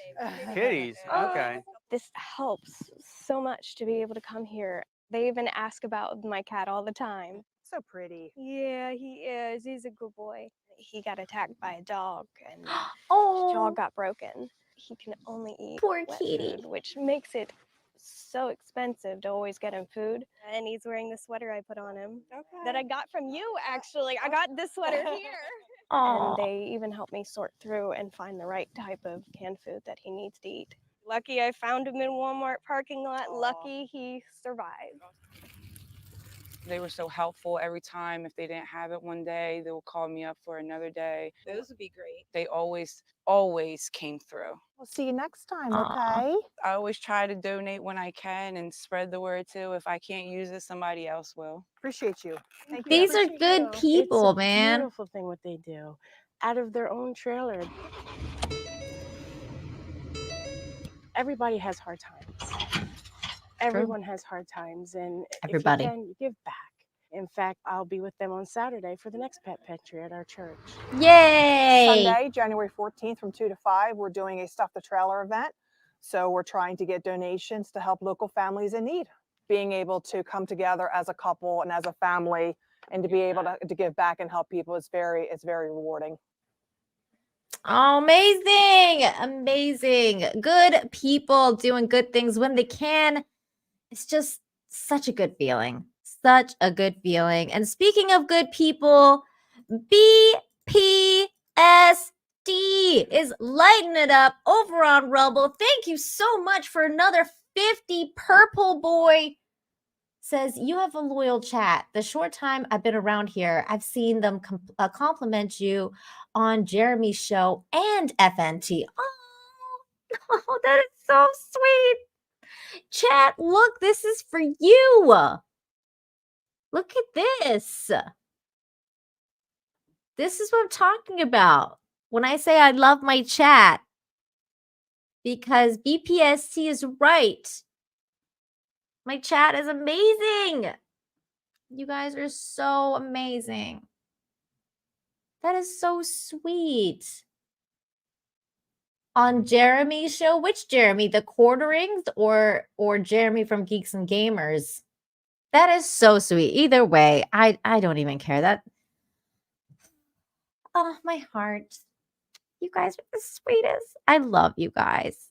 Kitties? Okay. This helps so much to be able to come here. They even ask about my cat all the time. So pretty. Yeah, he is. He's a good boy. He got attacked by a dog and his Oh, jaw got broken. He can only eat poor wet kitty. food, which makes it so expensive to always get him food. And he's wearing the sweater I put on him that I got from you, actually. I got this sweater here. Aw. And they even helped me sort through and find the right type of canned food that he needs to eat. Lucky I found him in Walmart parking lot. Lucky he survived. They were so helpful every time. If they didn't have it one day, they would call me up for another day. Those would be great. They always came through. We'll see you next time, Aw. okay? I always try to donate when I can and spread the word too. If I can't use it, somebody else will. Appreciate you. Thank you. These are good It's people, a man. beautiful thing what they do out of their own trailer. Everybody has hard times. Everyone has hard times, and Everybody. if you can, you give back. In fact, I'll be with them on Saturday for the next pet pantry at our church. Yay! Sunday, January 14th from 2 to 5, we're doing a Stuff the Trailer event. So we're trying to get donations to help local families in need. Being able to come together as a couple and as a family and to be able to give back and help people is very rewarding. Oh, amazing. Good people doing good things when they can. It's just such a good feeling. Such a good feeling. And speaking of good people, BPS is lighting it up over on Rumble. Thank you so much for another 50. Purple Boy says, you have a loyal chat. The short time I've been around here, I've seen them compliment you on Jeremy's show and FNT. Oh, that is so sweet. Chat, look, this is for you. Look at this. This is what I'm talking about when I say I love my chat. Because BPST is right. My chat is amazing. You guys are so amazing. That is so sweet. On Jeremy's show, which Jeremy? The Quarterings or Jeremy from Geeks and Gamers? That is so sweet. Either way, I don't even care. That, oh, my heart. You guys are the sweetest. I love you guys.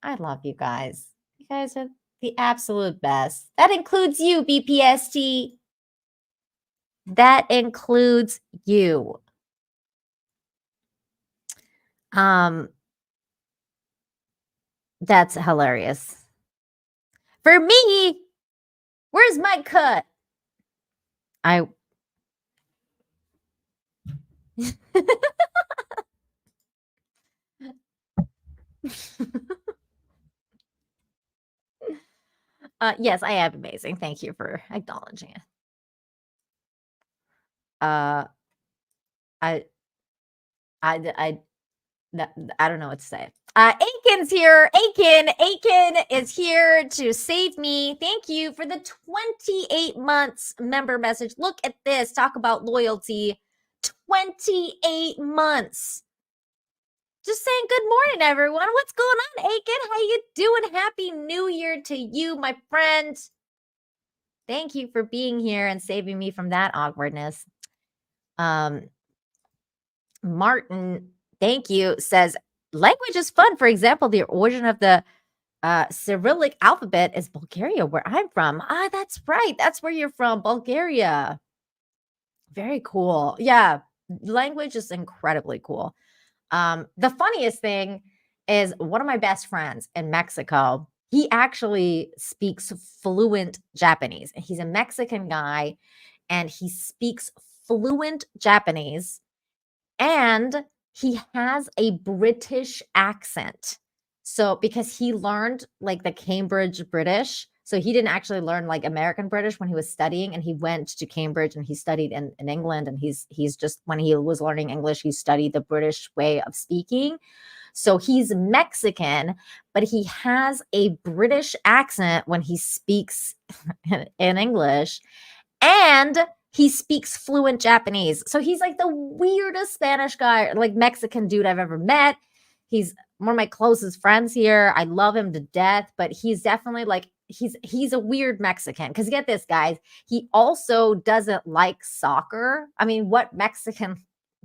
I love you guys. You guys are the absolute best. That includes you, BPST. That includes you. That's hilarious. For me, where's my cut? Yes, I am amazing. Thank you for acknowledging it. I don't know what to say. Aiken's here. Aiken is here to save me. Thank you for the 28 months member message. Look at this. Talk about loyalty. 28 months. Just saying good morning, everyone. What's going on, Aiken? How you doing? Happy New Year to you, my friend. Thank you for being here and saving me from that awkwardness. Martin, thank you, says, language is fun. For example, the origin of the Cyrillic alphabet is Bulgaria, where I'm from. Ah, that's right. That's where you're from, Bulgaria. Very cool. Yeah, language is incredibly cool. The funniest thing is one of my best friends in Mexico, he actually speaks fluent Japanese. He's a Mexican guy, and he speaks fluent Japanese, and he has a British accent. So because he learned like the Cambridge British, so he didn't actually learn like American British when he was studying, and he went to Cambridge and he studied in England, and he's just, when he was learning English, he studied the British way of speaking. So he's Mexican, but he has a British accent when he speaks in English, and he speaks fluent Japanese. So he's like the weirdest Spanish guy, like Mexican dude I've ever met. He's one of my closest friends here. I love him to death, but he's definitely like, he's a weird Mexican. Because get this, guys, he also doesn't like soccer. I mean, what Mexican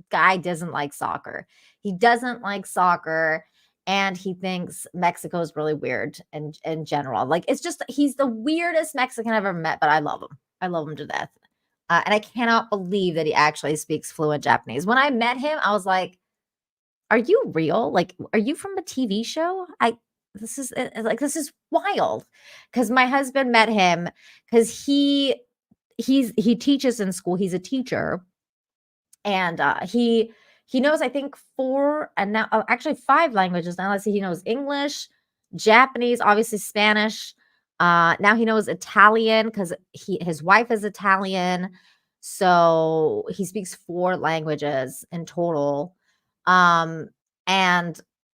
guy doesn't like soccer? He doesn't like soccer, and he thinks Mexico is really weird in general. Like, it's just, he's the weirdest Mexican I've ever met, but I love him. I love him to death. And I cannot believe that he actually speaks fluent Japanese. When I met him, I was like, are you real? Like, are you from a TV show? This is wild. Because my husband met him because he teaches in school. He's a teacher. And he knows, I think, 4 and now actually 5 languages now. Let's see, he knows English, Japanese, obviously Spanish. Now he knows Italian because his wife is Italian. So he speaks 4 languages in total. And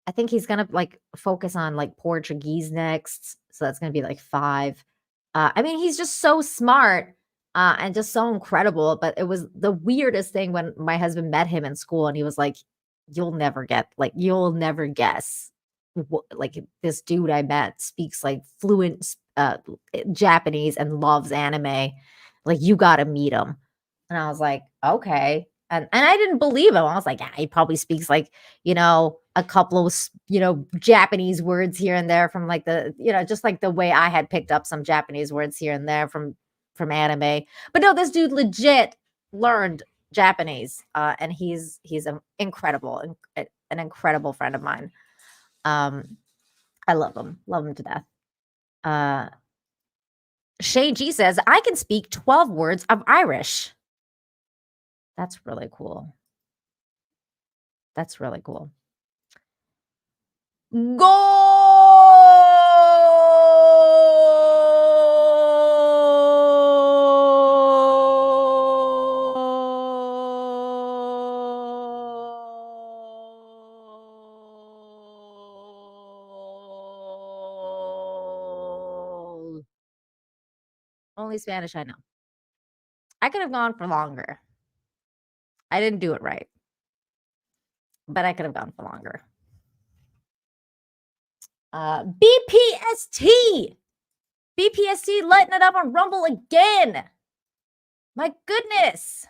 I think he's gonna like focus on like Portuguese next. So that's gonna be like 5. I mean, he's just so smart. And just so incredible. But it was the weirdest thing when my husband met him in school, and he was like, you'll never guess. Like, this dude I met speaks like fluent Japanese and loves anime. Like, you got to meet him. And I was like, okay. And I didn't believe him. I was like, yeah, he probably speaks like, a couple of, Japanese words here and there from like the, just like the way I had picked up some Japanese words here and there from anime. But no, this dude legit learned Japanese, and he's an incredible friend of mine. I love him to death. Shay G says, I can speak 12 words of Irish. That's really cool. That's really cool. Only Spanish I know. I could have gone for longer. I didn't do it right. But I could have gone for longer. BPST! BPST lighting it up on Rumble again. My goodness.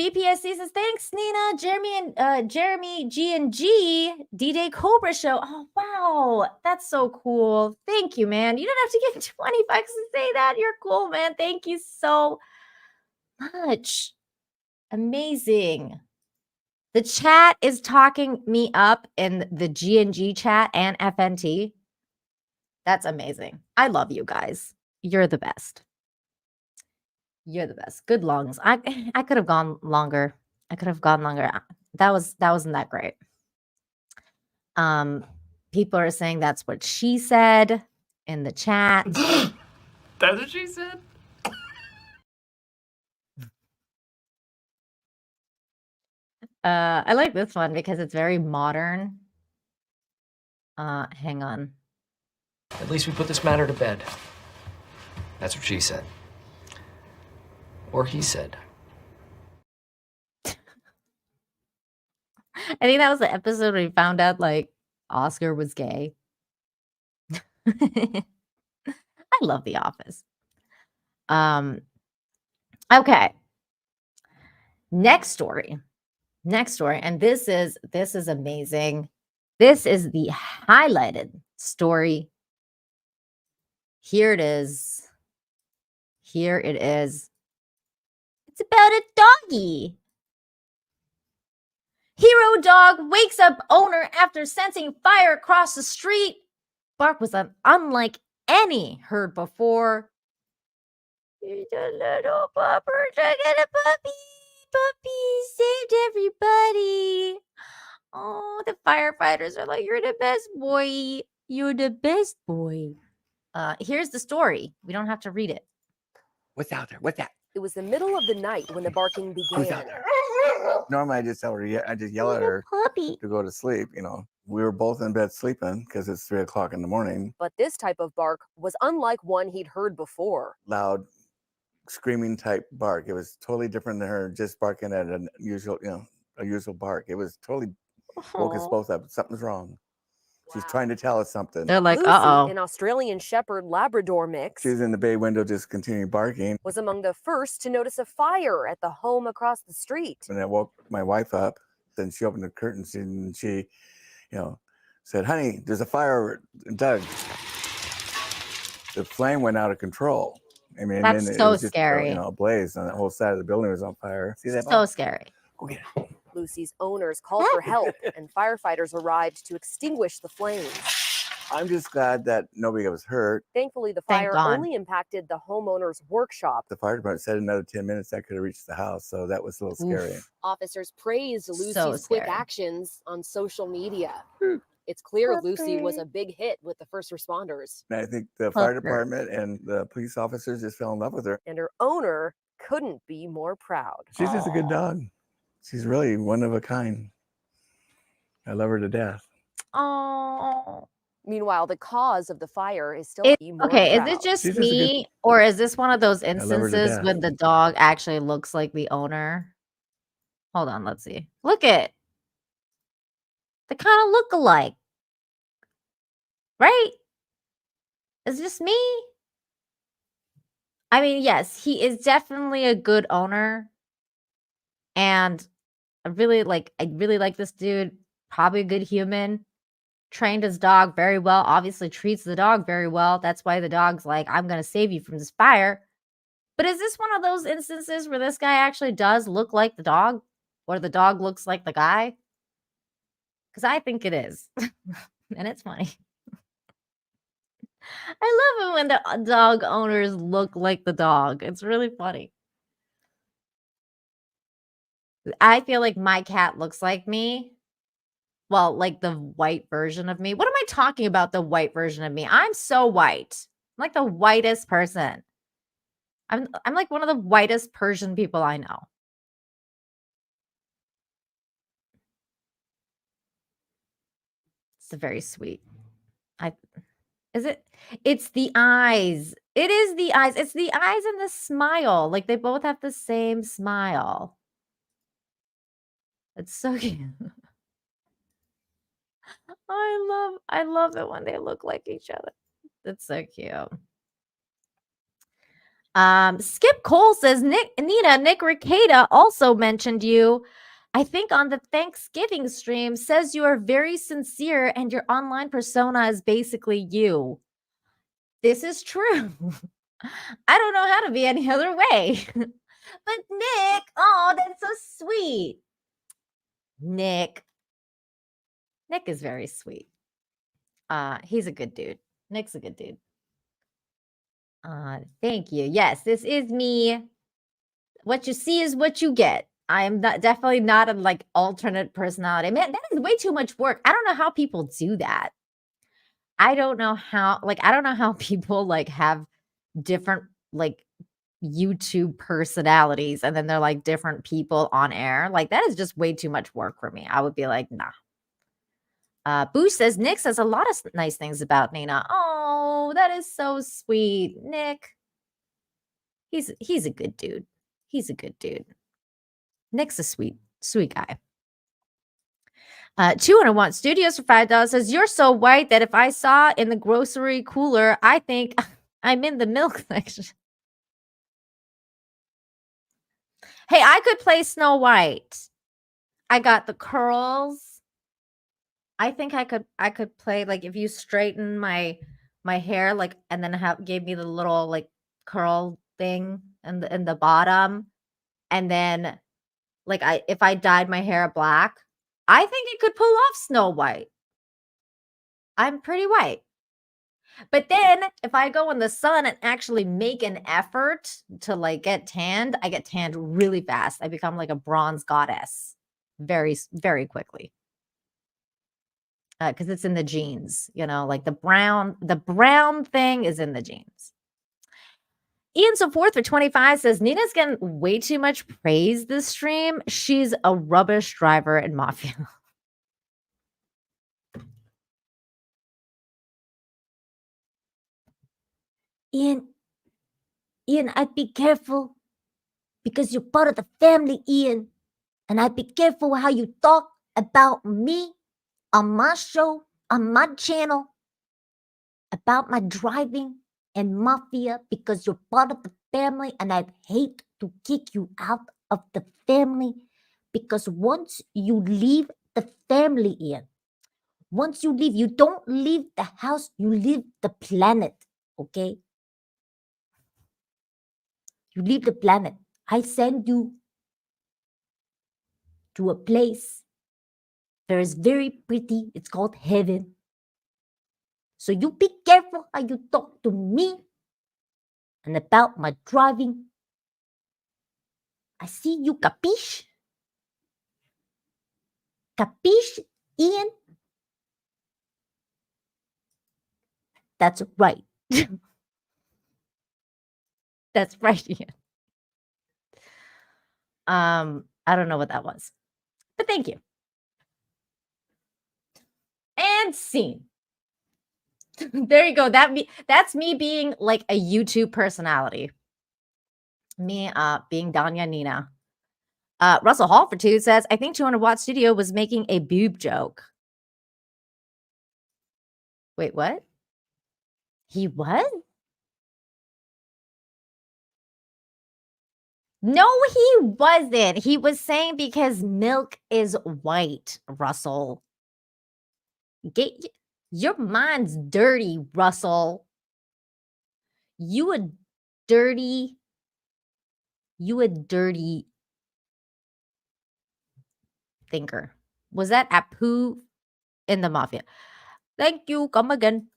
BPST says, thanks, Nina, Jeremy, and Jeremy G and G, D-Day Cobra Show. Oh, wow. That's so cool. Thank you, man. You don't have to give 20 bucks to say that. You're cool, man. Thank you so much. Amazing. The chat is talking me up in the G&G chat and FNT. That's amazing. I love you guys. You're the best. You're the best. Good lungs. I could have gone longer. That wasn't that great. People are saying that's what she said in the chat. That's what she said? I like this one because it's very modern. Hang on. At least we put this matter to bed. That's what she said. Or he said. I think that was the episode where we found out like Oscar was gay. I love The Office. Okay. Next story. And this is amazing. This is the highlighted story. Here it is. It's about a doggy. Hero dog wakes up owner after sensing fire across the street. Bark was unlike any heard before. Here's a little pupper taking a puppy. Puppy saved everybody. Oh, the firefighters are like, you're the best boy. You're the best boy. Here's the story. We don't have to read it. What's out there? What's that? It was the middle of the night when the barking Who's out began. there? Normally, I just yell at her puppy to go to sleep. You know, we were both in bed sleeping because it's 3 o'clock in the morning. But this type of bark was unlike one he'd heard before. Loud, screaming type bark. It was totally different than her just barking at a usual bark. It was totally woke us both up. Something's wrong. She's trying to tell us something. They're like, Lucy, uh-oh. an Australian Shepherd Labrador mix, She was in the bay window just continuing barking. was among the first to notice a fire at the home across the street. When I woke my wife up, then she opened the curtains and she, said, honey, there's a fire, Doug. The flame went out of control. I mean, That's and it so was just, scary. a blaze, and the whole side of the building was on fire. See that? So scary. Go get it. Lucy's owners called for help, and firefighters arrived to extinguish the flames. I'm just glad that nobody was hurt. Thankfully, the Thank fire God. only impacted the homeowner's workshop. The fire department said another 10 minutes I could have reached the house, so that was a little scary. Officers praised Lucy's So quick scary. actions on social media. It's clear Lucy was a big hit with the first responders, And I think the fire department and the police officers just fell in love with her. and her owner couldn't be more proud. She's just a good dog. She's really one of a kind. I love her to death. Oh. Meanwhile, the cause of the fire is still Okay, is it just She's just a me, or is this one of those love her to instances death. when the dog actually looks like the owner? Hold on, let's see. Look at. They kind of look alike. Right? Is it just me? I mean, yes, he is definitely a good owner. And I really like this dude. Probably a good human. Trained his dog very well. Obviously treats the dog very well. That's why the dog's like, I'm going to save you from this fire. But is this one of those instances where this guy actually does look like the dog, or the dog looks like the guy? Because I think it is. And it's funny. I love it when the dog owners look like the dog. It's really funny. I feel like my cat looks like me. Well, like the white version of me. What am I talking about, the white version of me? I'm so white. I'm like the whitest person. I'm like one of the whitest Persian people I know. It's very sweet. It's the eyes. It is the eyes. It's the eyes and the smile. Like they both have the same smile. It's so cute. I love it when they look like each other. That's so cute. Skip Cole says, Nick Ricada also mentioned you, I think on the Thanksgiving stream, says you are very sincere and your online persona is basically you. This is true. I don't know how to be any other way. But Nick, oh, that's so sweet. Nick is very sweet. He's a good dude. Nick's a good dude. Thank you. Yes, this is me. What you see is what you get. I am definitely not a like alternate personality. Man, that is way too much work. I don't know how people do that. I don't know how people like have different like YouTube personalities and then they're like different people on air. Like that is just way too much work for me. I would be like, nah. Boo says Nick says a lot of nice things about Nina. Oh, that is so sweet. Nick. He's a good dude. He's a good dude. Nick's a sweet guy. 201 Studios for $5 says, you're so white that if I saw in the grocery cooler, I think I'm in the milk section. Hey, I could play Snow White. I got the curls. I think I could play like if you straighten my hair like and then gave me the little like curl thing in the bottom, and then like if I dyed my hair black, I think it could pull off Snow White. I'm pretty white. But then if I go in the sun and actually make an effort to like get tanned, I get tanned really fast. I become like a bronze goddess very, very quickly. Because it's in the genes, like the brown thing is in the genes. Ian So Forth for 25 says, Nina's getting way too much praise this stream. She's a rubbish driver in Mafia. Ian, I'd be careful because you're part of the family, Ian. And I'd be careful how you talk about me on my show, on my channel, about my driving and Mafia because you're part of the family, and I'd hate to kick you out of the family because once you leave the family, Ian, once you leave, you don't leave the house, you leave the planet, okay? You leave the planet. I send you to a place that is very pretty. It's called heaven. So you be careful how you talk to me and about my driving. I see you, capiche? Capiche, Ian? That's right. That's right, Ian. I don't know what that was, but thank you. And scene. There you go. That's me being like a YouTube personality. Me being Danya Nina. Russell Hall for 2 says, I think 200 Watt Studio was making a boob joke. Wait, what? He was? No, he wasn't. He was saying because milk is white, Russell. Your mind's dirty, Russell. You a dirty You a dirty thinker. Was that Apu in the mafia? Thank you. Come again.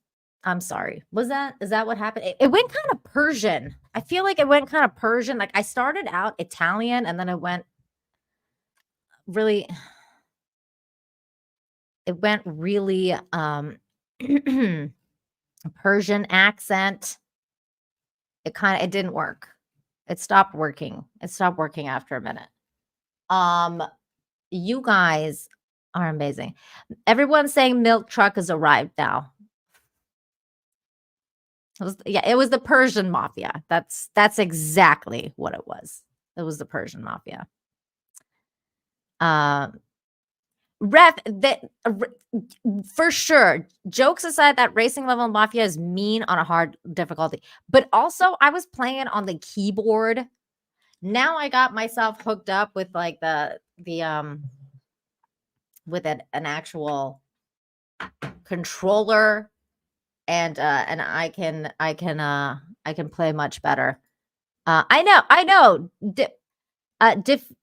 I'm sorry. Is that what happened? It went kind of Persian. I feel like it went kind of Persian. Like I started out Italian and then it went really Persian accent. It didn't work. It stopped working. It stopped working after a minute. You guys are amazing. Everyone's saying milk truck has arrived now. It was the Persian mafia. That's exactly what it was. It was the Persian mafia. For sure. Jokes aside, that racing level mafia is mean on a hard difficulty. But also, I was playing on the keyboard. Now I got myself hooked up with like with an actual controller, and I can play much better. I know.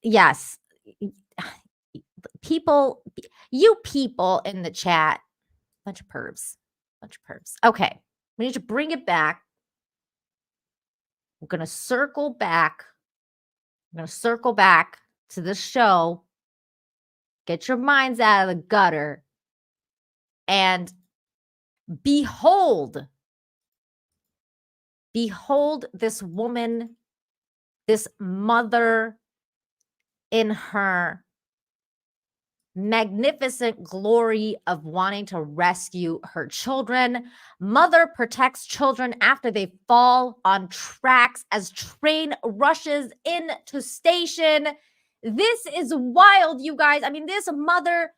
Yes. People, you people in the chat, bunch of pervs. Okay, we need to bring it back. We're gonna circle back. To the show. Get your minds out of the gutter and behold this woman, this mother in her magnificent glory of wanting to rescue her children. Mother protects children after they fall on tracks as train rushes into station. This is wild, you guys. I mean, this mother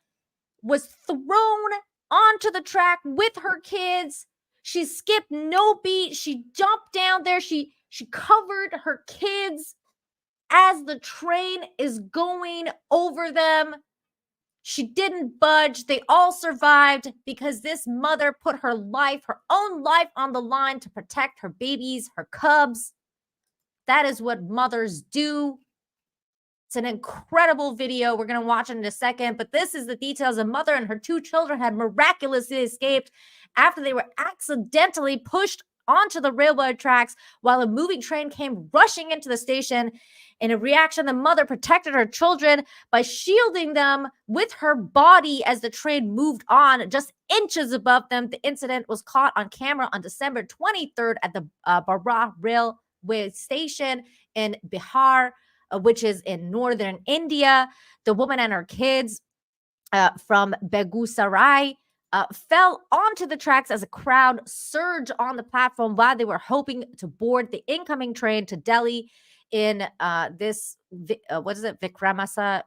was thrown onto the track with her kids. She skipped no beat. She jumped down there. She covered her kids as the train is going over them. She didn't budge. They all survived because this mother put her own life on the line to protect her babies, her cubs. That is what mothers do. It's an incredible video. We're going to watch it in a second, but this is the details. A mother and her 2 children had miraculously escaped after they were accidentally pushed onto the railroad tracks while a moving train came rushing into the station. In a reaction, the mother protected her children by shielding them with her body as the train moved on just inches above them. The incident was caught on camera on December 23rd at the Bara railway station in Bihar, which is in northern India. The woman and her kids from Begusarai fell onto the tracks as a crowd surged on the platform while they were hoping to board the incoming train to Delhi in Vikramshala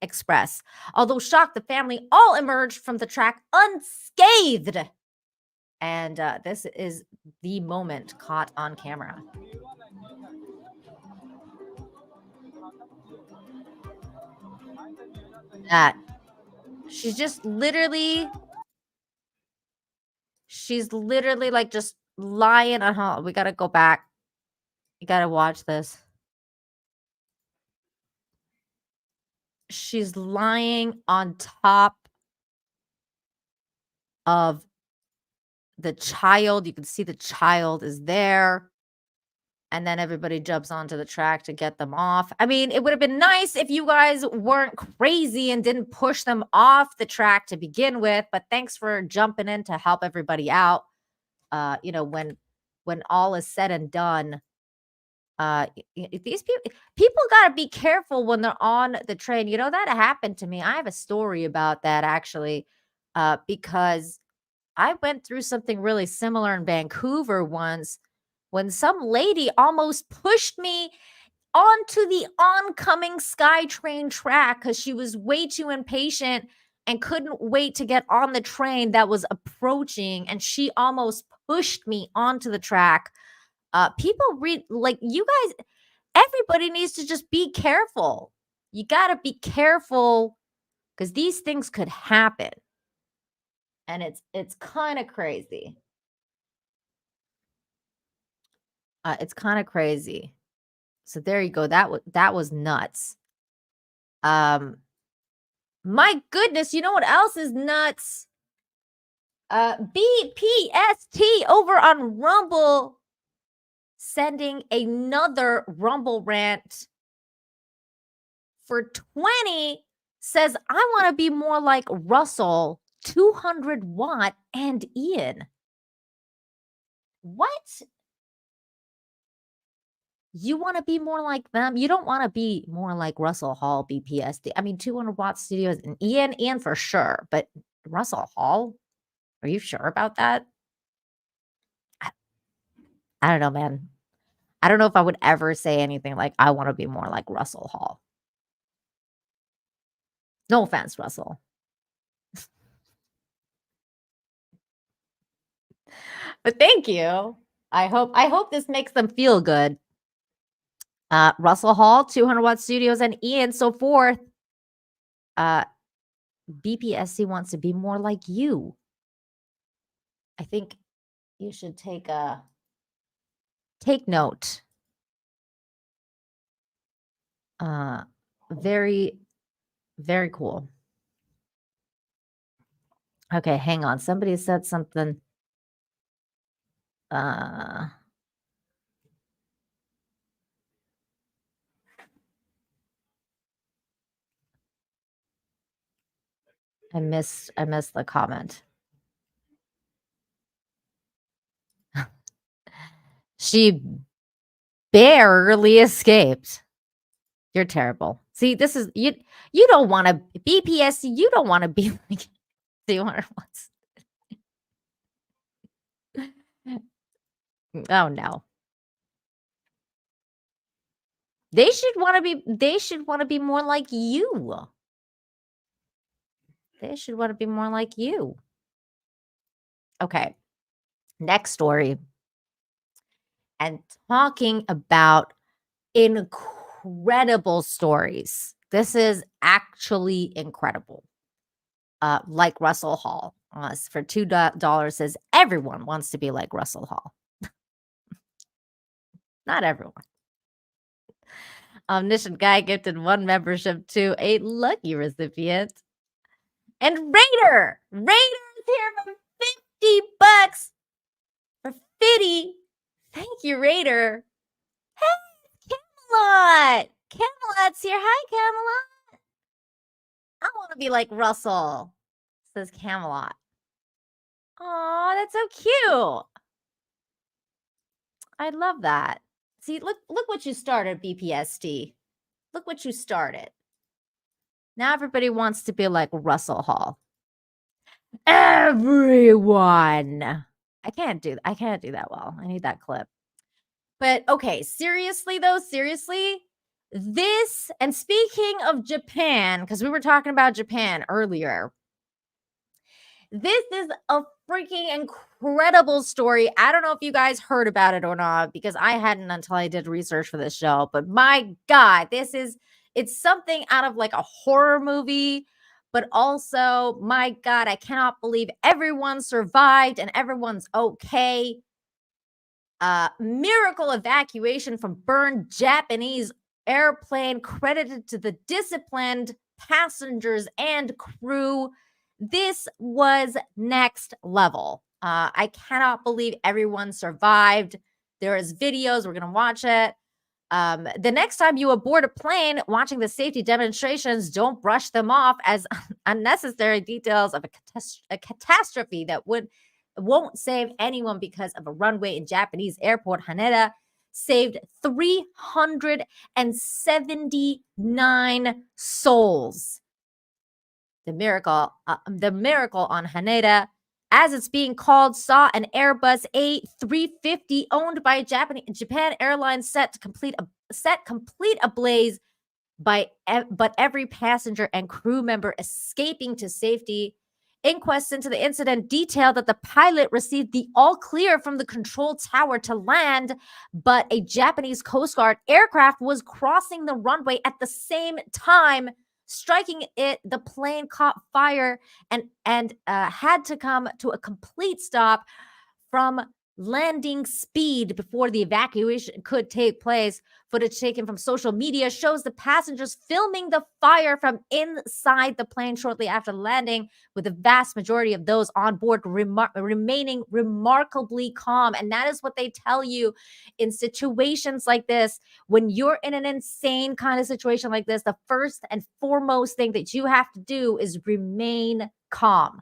Express. Although shocked, the family all emerged from the track unscathed. And this is the moment caught on camera. That she's literally like just lying on her. We gotta go back. You gotta watch this. She's lying on top of the child. You can see the child is there. And then everybody jumps onto the track to get them off. I mean, it would have been nice if you guys weren't crazy and didn't push them off the track to begin with. But thanks for jumping in to help everybody out. When all is said and done, these people got to be careful when they're on the train. That happened to me. I have a story about that actually, because I went through something really similar in Vancouver once when some lady almost pushed me onto the oncoming SkyTrain track because she was way too impatient and couldn't wait to get on the train that was approaching, and she almost pushed me onto the track. People you guys, everybody needs to just be careful. You got to be careful because these things could happen. And it's kind of crazy. It's kind of crazy. So there you go. That was nuts. My goodness, you know what else is nuts? BPST over on Rumble sending another Rumble rant for 20 says, I want to be more like Russell, 200 watt, and Ian. What? You want to be more like them? You don't want to be more like Russell Hall, BPSD. I mean, 200 watt studios and Ian for sure, but Russell Hall? Are you sure about that? I don't know, man. I don't know if I would ever say anything like, I want to be more like Russell Hall. No offense, Russell. But thank you. I hope this makes them feel good. Russell Hall, 200 watt studios, and Ian, so forth. BPSC wants to be more like you. I think you should take note. Very, very cool. Okay, hang on. Somebody said something. I missed the comment. She barely escaped. You're terrible. See, this is you don't want to BPSC, you don't want to be like 200 watts. Oh no. They should want to be more like you. They should want to be more like you. Okay. Next story. And talking about incredible stories. This is actually incredible. Like Russell Hall. For $2 says everyone wants to be like Russell Hall. Not everyone. Omniscient Guy gifted 1 membership to a lucky recipient. And Raider is here for $50 for 50. Thank you, Raider. Hey, Camelot. Camelot's here. Hi, Camelot. I want to be like Russell, says Camelot. Oh, that's so cute. I love that. See, look what you started, BPSD. Look what you started. Now everybody wants to be like Russell Hall. Everyone. I can't do that well. I need that clip. But okay, seriously though, this, and speaking of Japan, because we were talking about Japan earlier, this is a freaking incredible story. I don't know if you guys heard about it or not, because I hadn't until I did research for this show. But my God, it's something out of like a horror movie. But also, my God, I cannot believe everyone survived and everyone's okay. Miracle evacuation from burned Japanese airplane credited to the disciplined passengers and crew. This was next level. I cannot believe everyone survived. There is videos. We're going to watch it. The next time you aboard a plane watching the safety demonstrations, don't brush them off as unnecessary details of a catastrophe that won't save anyone, because of a runway in Japanese airport Haneda saved 379 souls. The miracle on Haneda, as it's being called, saw an Airbus A350 owned by Japan Airlines set complete ablaze, but every passenger and crew member escaping to safety. Inquests into the incident detailed that the pilot received the all clear from the control tower to land, but a Japanese Coast Guard aircraft was crossing the runway at the same time. Striking it, the plane caught fire and had to come to a complete stop from landing speed before the evacuation could take place. Footage taken from social media shows the passengers filming the fire from inside the plane shortly after landing, with the vast majority of those on board remaining remarkably calm. And that is what they tell you in situations like this. When you're in an insane kind of situation like this, the first and foremost thing that you have to do is remain calm.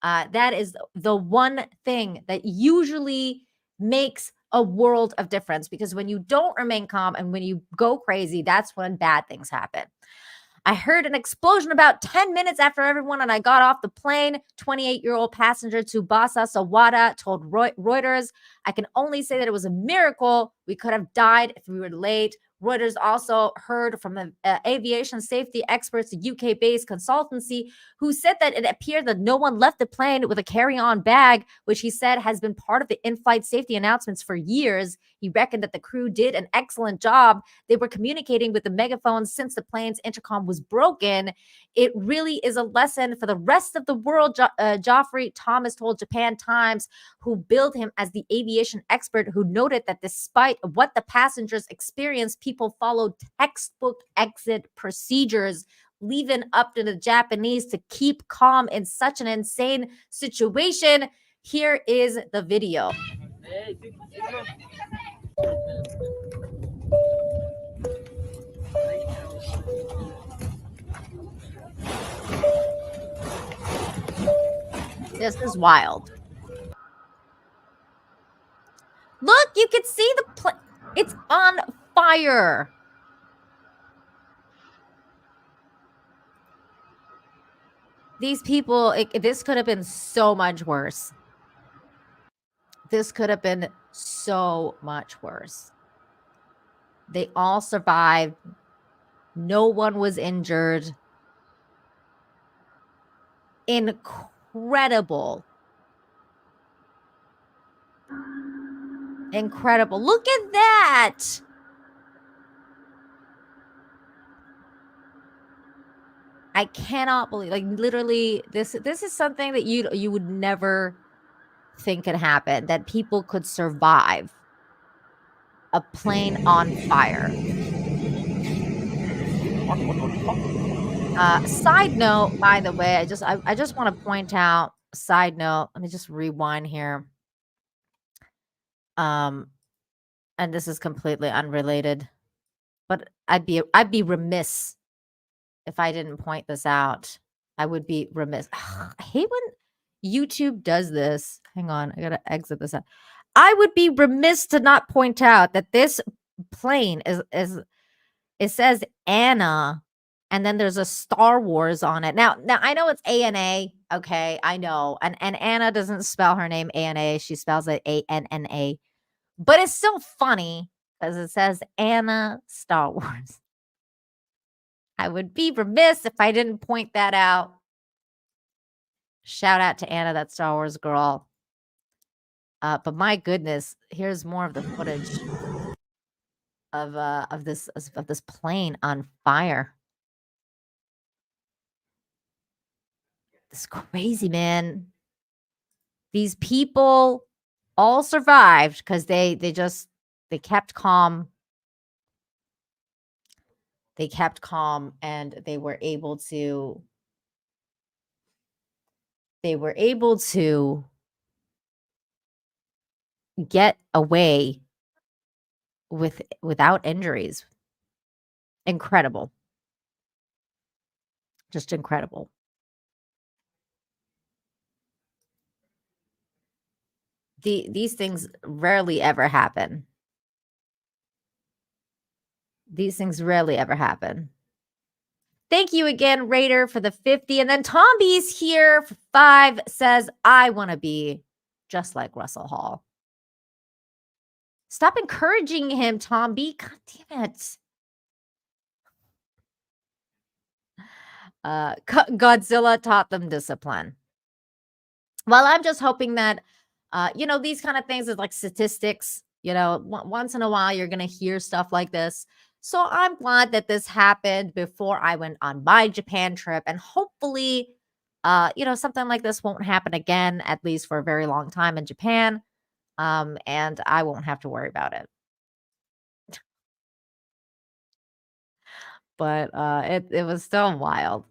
That is the one thing that usually makes a world of difference, because when you don't remain calm and when you go crazy, that's when bad things happen. I heard an explosion about 10 minutes after everyone and I got off the plane. 28-year-old passenger Tsubasa Sawada told Reuters, "I can only say that it was a miracle. We could have died if we were late." Reuters also heard from an aviation safety experts, a UK-based consultancy, who said that it appeared that no one left the plane with a carry-on bag, which he said has been part of the in-flight safety announcements for years. He reckoned that the crew did an excellent job. They were communicating with the megaphones since the plane's intercom was broken. It really is a lesson for the rest of the world, Geoffrey Thomas told Japan Times, who billed him as the aviation expert, who noted that despite what the passengers experienced, people followed textbook exit procedures, leaving up to the Japanese to keep calm in such an insane situation. Here is the video. This is wild. Look, you can see the plane. It's on fire. These people, this could have been so much worse. This could have been so much worse. They all survived. No one was injured. Incredible. Incredible. Look at that. I cannot believe, like, literally, this is something that you would never think could happen, that people could survive a plane on fire. Side note, by the way, I just want to point out, side note, let me just rewind here. And this is completely unrelated, but I'd be remiss if I didn't point this out. I would be remiss. I hate when YouTube does this. Hang on, I gotta exit this out. I would be remiss to not point out that this plane is it says Anna, and then there's a Star Wars on it. Now I know it's ANA, okay, I know, and Anna doesn't spell her name ANA, she spells it ANNA, but it's still funny because it says Anna Star Wars. I would be remiss if I didn't point that out. Shout out to Anna, that Star Wars girl. But my goodness, here's more of the footage of this plane on fire. It's crazy, man. These people all survived because they kept calm. They kept calm, and they were able to get away without injuries. Incredible. Just incredible. These things rarely ever happen. These things rarely ever happen. Thank you again, Raider, for the 50. And then Tomby's here for 5, says, I want to be just like Russell Hall. Stop encouraging him, Tomby. God damn it. Godzilla taught them discipline. Well, I'm just hoping that, these kind of things is like statistics. Once in a while, you're going to hear stuff like this. So I'm glad that this happened before I went on my Japan trip. And hopefully, something like this won't happen again, at least for a very long time in Japan. and I won't have to worry about it. But it was still wild.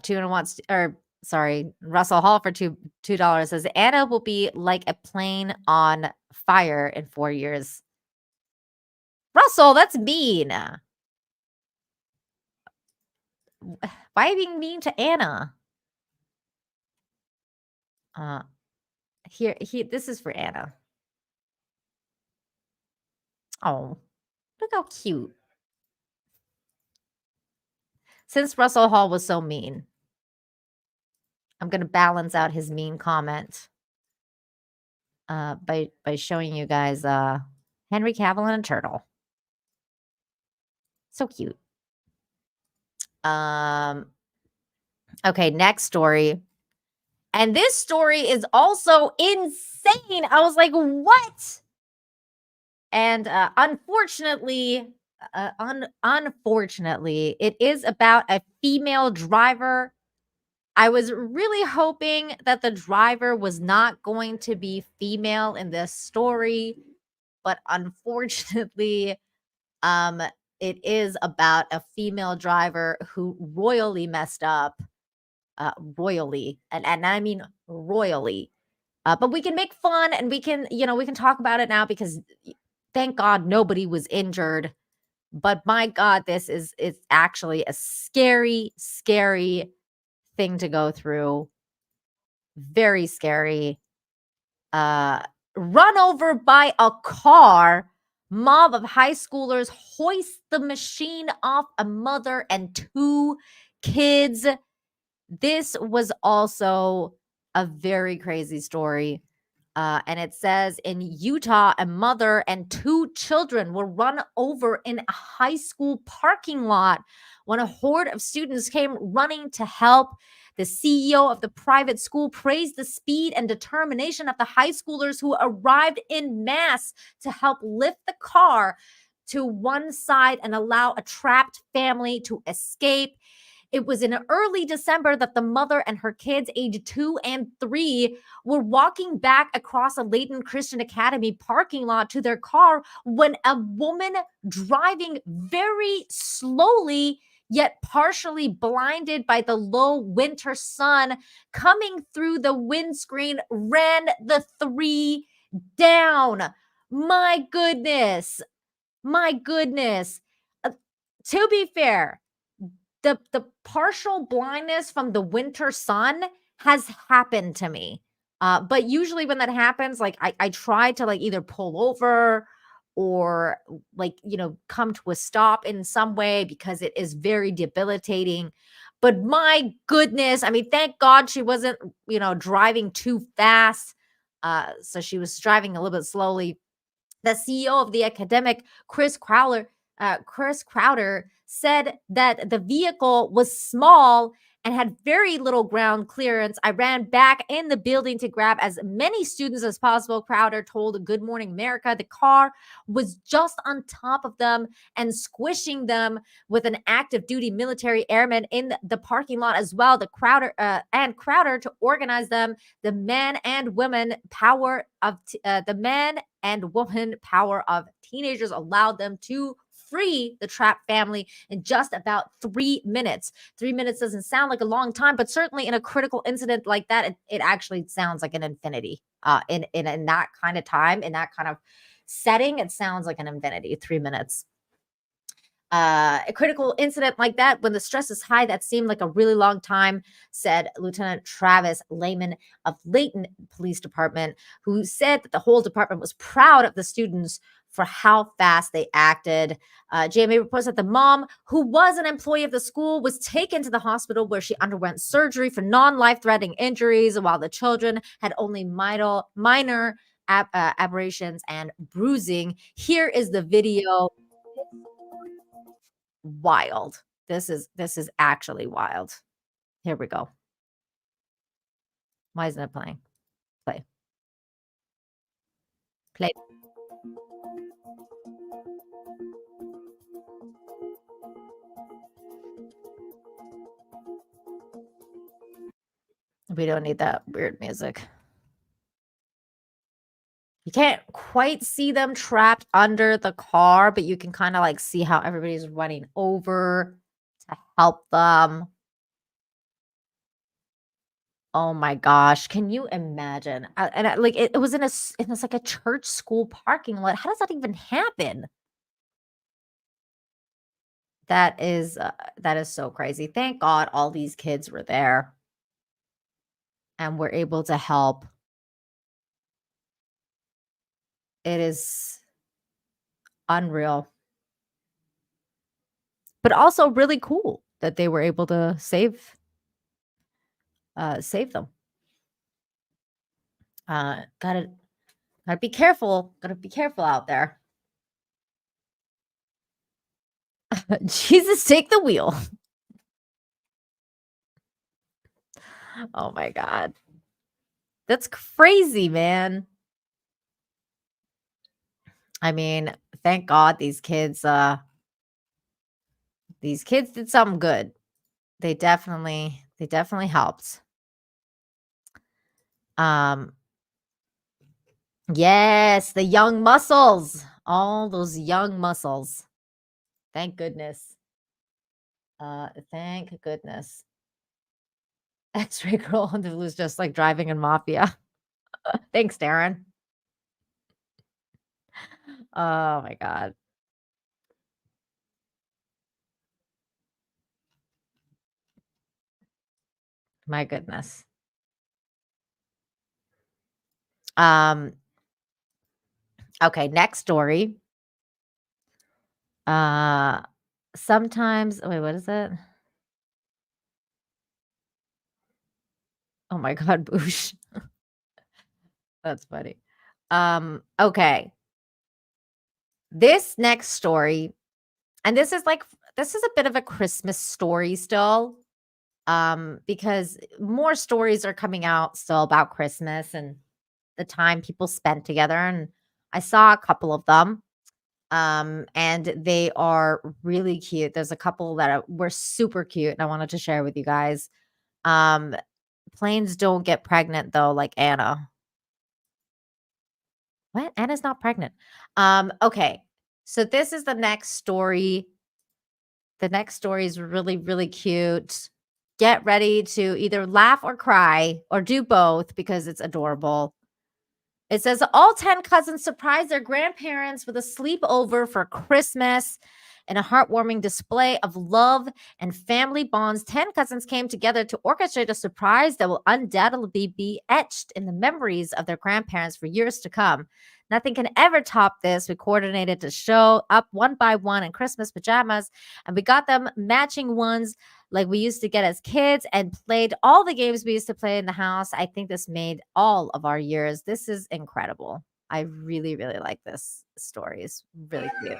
Tuna wants or sorry, Russell Hall for $2 says Anna will be like a plane on fire in 4 years. Russell, that's mean. Why are you being mean to Anna? Here, this is for Anna. Oh, look how cute. Since Russell Hall was so mean, I'm gonna balance out his mean comment by showing you guys Henry Cavill and a turtle. So cute. Okay, next story. And this story is also insane. I was like, what? And unfortunately, it is about a female driver. I was really hoping that the driver was not going to be female in this story, but unfortunately, it is about a female driver who royally messed up. Royally, and I mean royally. But we can make fun and we can talk about it now because thank God nobody was injured. But my God, it's actually a scary, scary thing to go through. Very scary. Run over by a car. Mob of high schoolers hoist the machine off a mother and 2 kids. This was also a very crazy story. And it says in Utah, a mother and 2 children were run over in a high school parking lot when a horde of students came running to help. The CEO of the private school praised the speed and determination of the high schoolers who arrived in mass to help lift the car to one side and allow a trapped family to escape. It was in early December that the mother and her kids, aged 2 and 3, were walking back across a Layton Christian Academy parking lot to their car when a woman driving very slowly, yet partially blinded by the low winter sun coming through the windscreen, ran the 3 down. My goodness. My goodness. To be fair, the partial blindness from the winter sun has happened to me. But usually when that happens, like I try to like either pull over or like, come to a stop in some way because it is very debilitating. But my goodness, I mean, thank God she wasn't, driving too fast. So she was driving a little bit slowly. The CEO of the academic, Chris Crowder, said that the vehicle was small and had very little ground clearance. I ran back in the building to grab as many students as possible. Crowder told Good Morning America the car was just on top of them and squishing them with an active duty military airman in the parking lot as well. Crowder to organize them. The man and woman power of teenagers allowed them to free the trapped family in just about 3 minutes. 3 minutes doesn't sound like a long time, but certainly in a critical incident like that, it actually sounds like an infinity. In that kind of time, in that kind of setting, it sounds like an infinity. 3 minutes. A critical incident like that, when the stress is high, that seemed like a really long time, said Lieutenant Travis Lehman of Layton Police Department, who said that the whole department was proud of the students for how fast they acted. JMA reports that the mom, who was an employee of the school, was taken to the hospital where she underwent surgery for non-life-threatening injuries, while the children had only minor aberrations and bruising. Here is the video. Wild. This is actually wild. Here we go. Why isn't it playing? Play. We don't need that weird music. You can't quite see them trapped under the car, but you can kind of like see how everybody's running over to help them. Oh my gosh, can you imagine? Like it was in in this like a church school parking lot. How does that even happen? That is so crazy. Thank God all these kids were there and were able to help. It is unreal. But also really cool that they were able to save them. Gotta be careful. Gotta be careful out there. Jesus, take the wheel. Oh my God. That's crazy, man. I mean, thank God these kids did something good. They definitely helped. Yes, the young muscles. All those young muscles. Thank goodness. Thank goodness. X-ray girl on the was just like driving in Mafia. Thanks, Darren. Oh my God. My goodness. Okay, next story. Sometimes wait, what is it? Oh my God, Boosh. That's funny. Okay. This next story, and this is a bit of a Christmas story still. Because more stories are coming out still about Christmas and the time people spent together. And I saw a couple of them. And they are really cute. There's a couple that were super cute, and I wanted to share with you guys. Planes don't get pregnant though, like Anna. What? Anna's not pregnant. Okay. So this is the next story. The next story is really, really cute. Get ready to either laugh or cry or do both because it's adorable. It says all 10 cousins surprised their grandparents with a sleepover for Christmas. In a heartwarming display of love and family bonds, 10 cousins came together to orchestrate a surprise that will undoubtedly be etched in the memories of their grandparents for years to come. Nothing can ever top this. We coordinated to show up one by one in Christmas pajamas, and we got them matching ones like we used to get as kids and played all the games we used to play in the house. I think this made all of our years. This is incredible. I really, really like this story. It's really cute.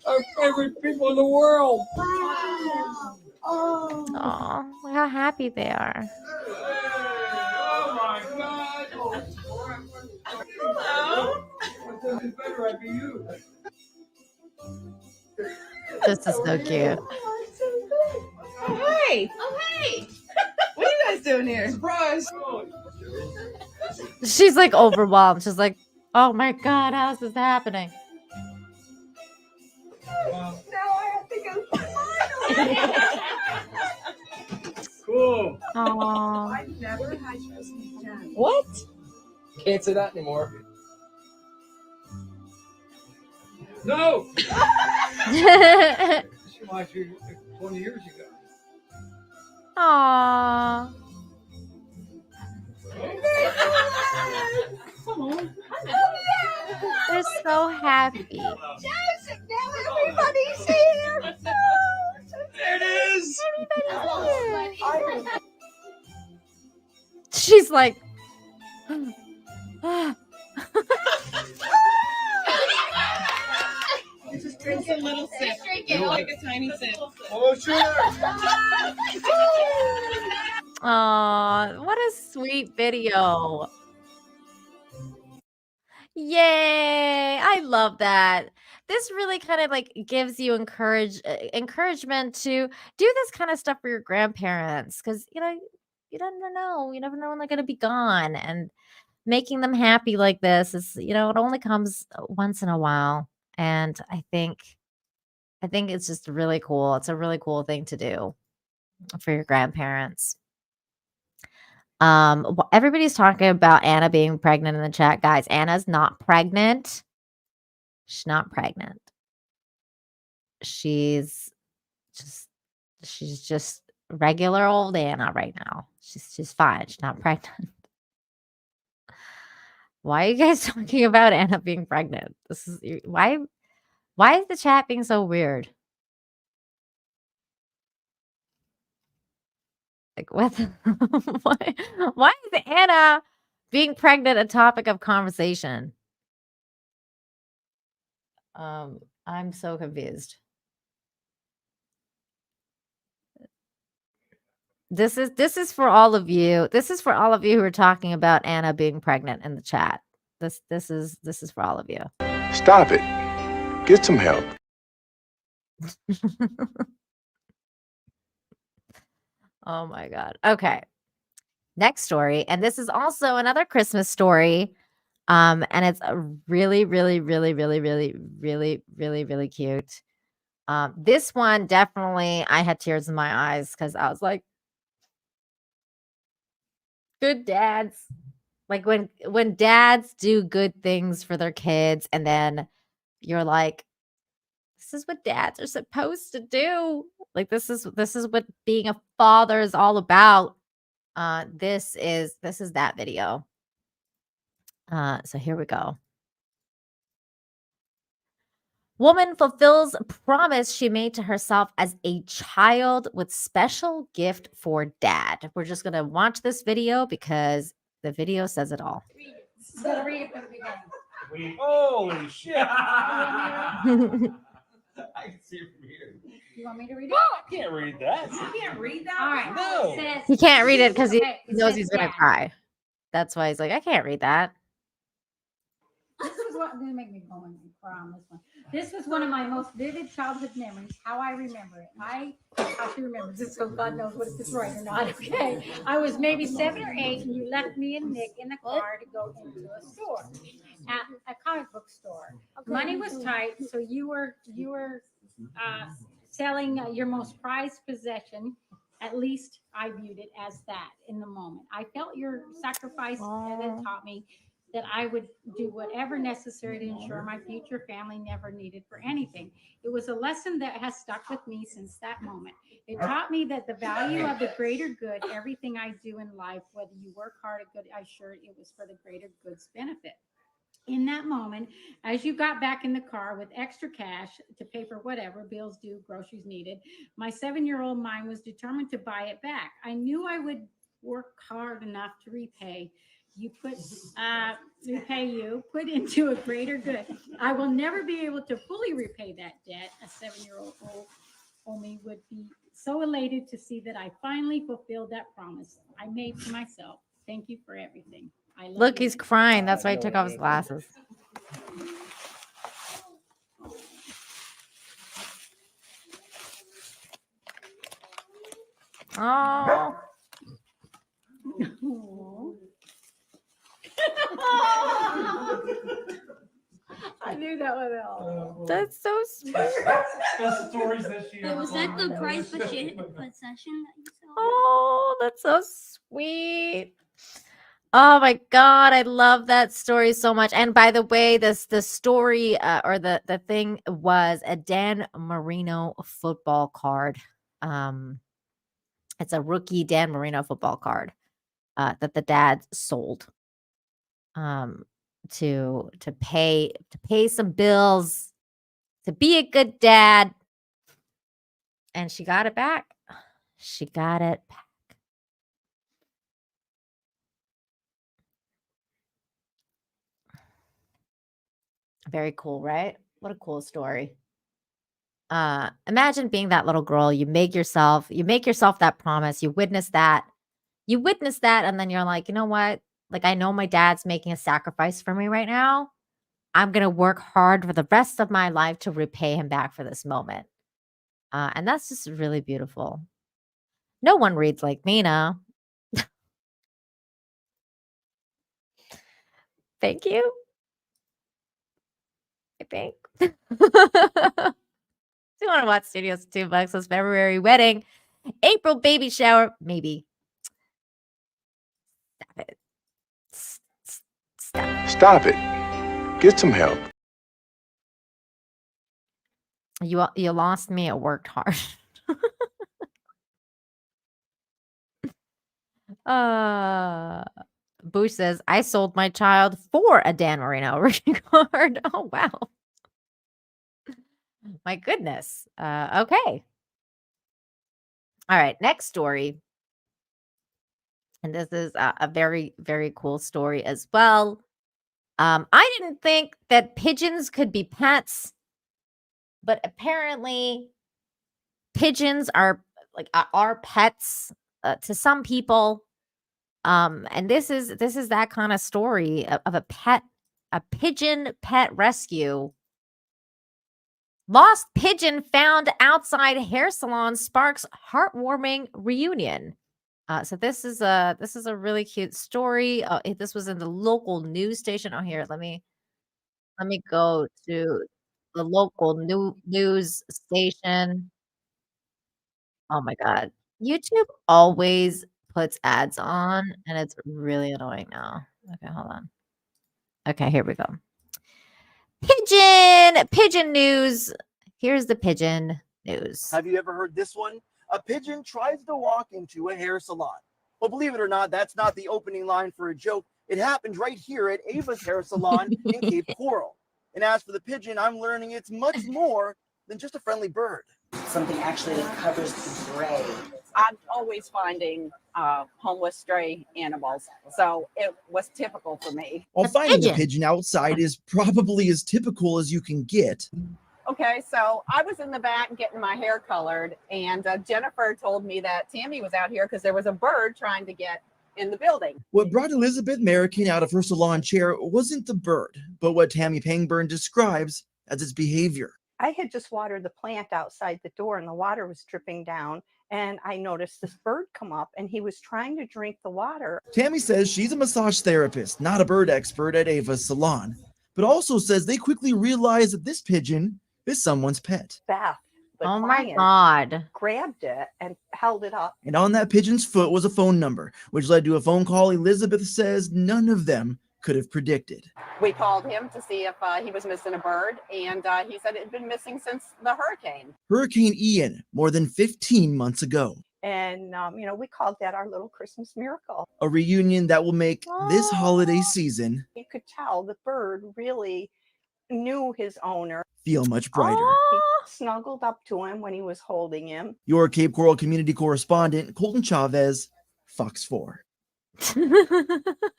Our favorite people in the world. Wow. Oh, look how happy they are. Oh my God. Hello. Better I'd be you. This is so cute. Oh, hey. Oh, hey. What are you guys doing here? Surprise. She's like overwhelmed. She's like, oh my God, how's this happening? Now I have to go. Cool. Aww. I've never had trust me done. What? Can't say that anymore. No. She watched you 20 years ago. Aww. They're so happy. Joseph, now everybody's here. There it is. Everybody's here. She's like, Just drink a little sip. Drink like a tiny sip. Oh, sure. aw, what a sweet video. Yay! I love that. This really kind of like gives you encouragement to do this kind of stuff for your grandparents because you never know when they're going to be gone, and making them happy like this is, it only comes once in a while. And I think it's just really cool. It's a really cool thing to do for your grandparents. Everybody's talking about Anna being pregnant in the chat, guys. Anna's not pregnant. She's not pregnant. She's just regular old Anna right now. She's fine. She's not pregnant. Why are you guys talking about Anna being pregnant? This is why is the chat being so weird? Like what? Why is Anna being pregnant a topic of conversation? I'm so confused. This is for all of you. This is for all of you who are talking about Anna being pregnant in the chat. This is for all of you. Stop it. Get some help. Oh my God. Okay. Next story. And this is also another Christmas story. And it's a really, really, really, really, really, really, really, really cute. This one definitely I had tears in my eyes because I was like, good dads. Like when dads do good things for their kids, and then you're like, this is what dads are supposed to do. Like this is what being a father is all about. This is that video. So here we go. Woman fulfills promise she made to herself as a child with special gift for dad. We're just gonna watch this video because the video says it all. Gotta read it from the beginning. Holy shit! I can see it from here. You want me to read it? No, I can't read that. You can't read that? All right. No. It says, He can't read it because he Okay, it knows says he's gonna dad. cry. That's why he's like, I can't read that. This is what going to make me go and cry on this one. This was one of my most vivid childhood memories. How I remember it. I should remember this so God knows what if it's right or not. Okay, I was maybe 7 or 8, and you left me and Nick in the car to go into a store, at a comic book store. Money was tight, so you were selling your most prized possession. At least I viewed it as that in the moment. I felt your sacrifice, and it taught me that I would do whatever necessary to ensure my future family never needed for anything. It was a lesson that has stuck with me since that moment. It taught me that the value of the greater good, everything I do in life, whether you work hard or good, I assured it was for the greater good's benefit. In that moment, as you got back in the car with extra cash to pay for whatever, bills due, groceries needed, my 7-year-old mind was determined to buy it back. I knew I would work hard enough to repay you, put into a greater good. I will never be able to fully repay that debt. A 7-year-old Omi would be so elated to see that I finally fulfilled that promise I made to myself. Thank you for everything. I love Look, you. he's crying. That's why he took off his glasses. Oh. I knew that was all. That's so sweet. Best stories this year. Was that the prize possession that you saw? Oh, that's so sweet. Oh my God, I love that story so much. And by the way, the story or the thing was a Dan Marino football card. It's a rookie Dan Marino football card that the dad sold to pay some bills, to be a good dad. And she got it back. She got it back. Very cool, right? What a cool story. Imagine being that little girl. You make yourself that promise. You witness that, and then you're like, you know what? Like, I know my dad's making a sacrifice for me right now. I'm gonna work hard for the rest of my life to repay him back for this moment. And that's just really beautiful. No one reads like Mina. Thank you. I think. 200-watt studios, $2. It's February wedding. April baby shower, maybe. Stop it. Stop it. Get some help. You lost me. I worked hard. Bush says, I sold my child for a Dan Marino card. Oh, wow. My goodness. Okay. All right. Next story. And this is a very, very cool story as well. I didn't think that pigeons could be pets, but apparently pigeons are pets to some people. And this is that kind of story of a pigeon pet rescue. Lost pigeon found outside hair salon sparks heartwarming reunion. So this is a really cute story. This was in the local news station. Oh, here, let me go to the local news station. Oh my God. YouTube always puts ads on, and it's really annoying now. Okay, hold on. Okay, here we go. Pigeon news. Here's the pigeon news. Have you ever heard this one? A pigeon tries to walk into a hair salon. Well, believe it or not, that's not the opening line for a joke. It happened right here at Ava's hair salon in Cape Coral. And as for the pigeon, I'm learning it's much more than just a friendly bird. Something actually that covers the gray. I'm always finding homeless stray animals, so it was typical for me. Well, finding a pigeon outside is probably as typical as you can get. Okay, so I was in the back getting my hair colored, and Jennifer told me that Tammy was out here because there was a bird trying to get in the building. What brought Elizabeth American out of her salon chair wasn't the bird, but what Tammy Pangburn describes as its behavior. I had just watered the plant outside the door and the water was dripping down, and I noticed this bird come up and he was trying to drink the water. Tammy says she's a massage therapist, not a bird expert at Ava's salon, but also says they quickly realized that this pigeon is someone's pet. Beth, the Oh my client, God. grabbed it and held it up. And on that pigeon's foot was a phone number, which led to a phone call Elizabeth says none of them could have predicted. We called him to see if he was missing a bird, and he said it had been missing since the hurricane. Hurricane Ian, more than 15 months ago. And, we called that our little Christmas miracle. A reunion that will make this holiday season You could tell the bird really knew his owner. feel much brighter. He snuggled up to him when he was holding him. Your Cape Coral community correspondent, Colton Chavez, Fox 4.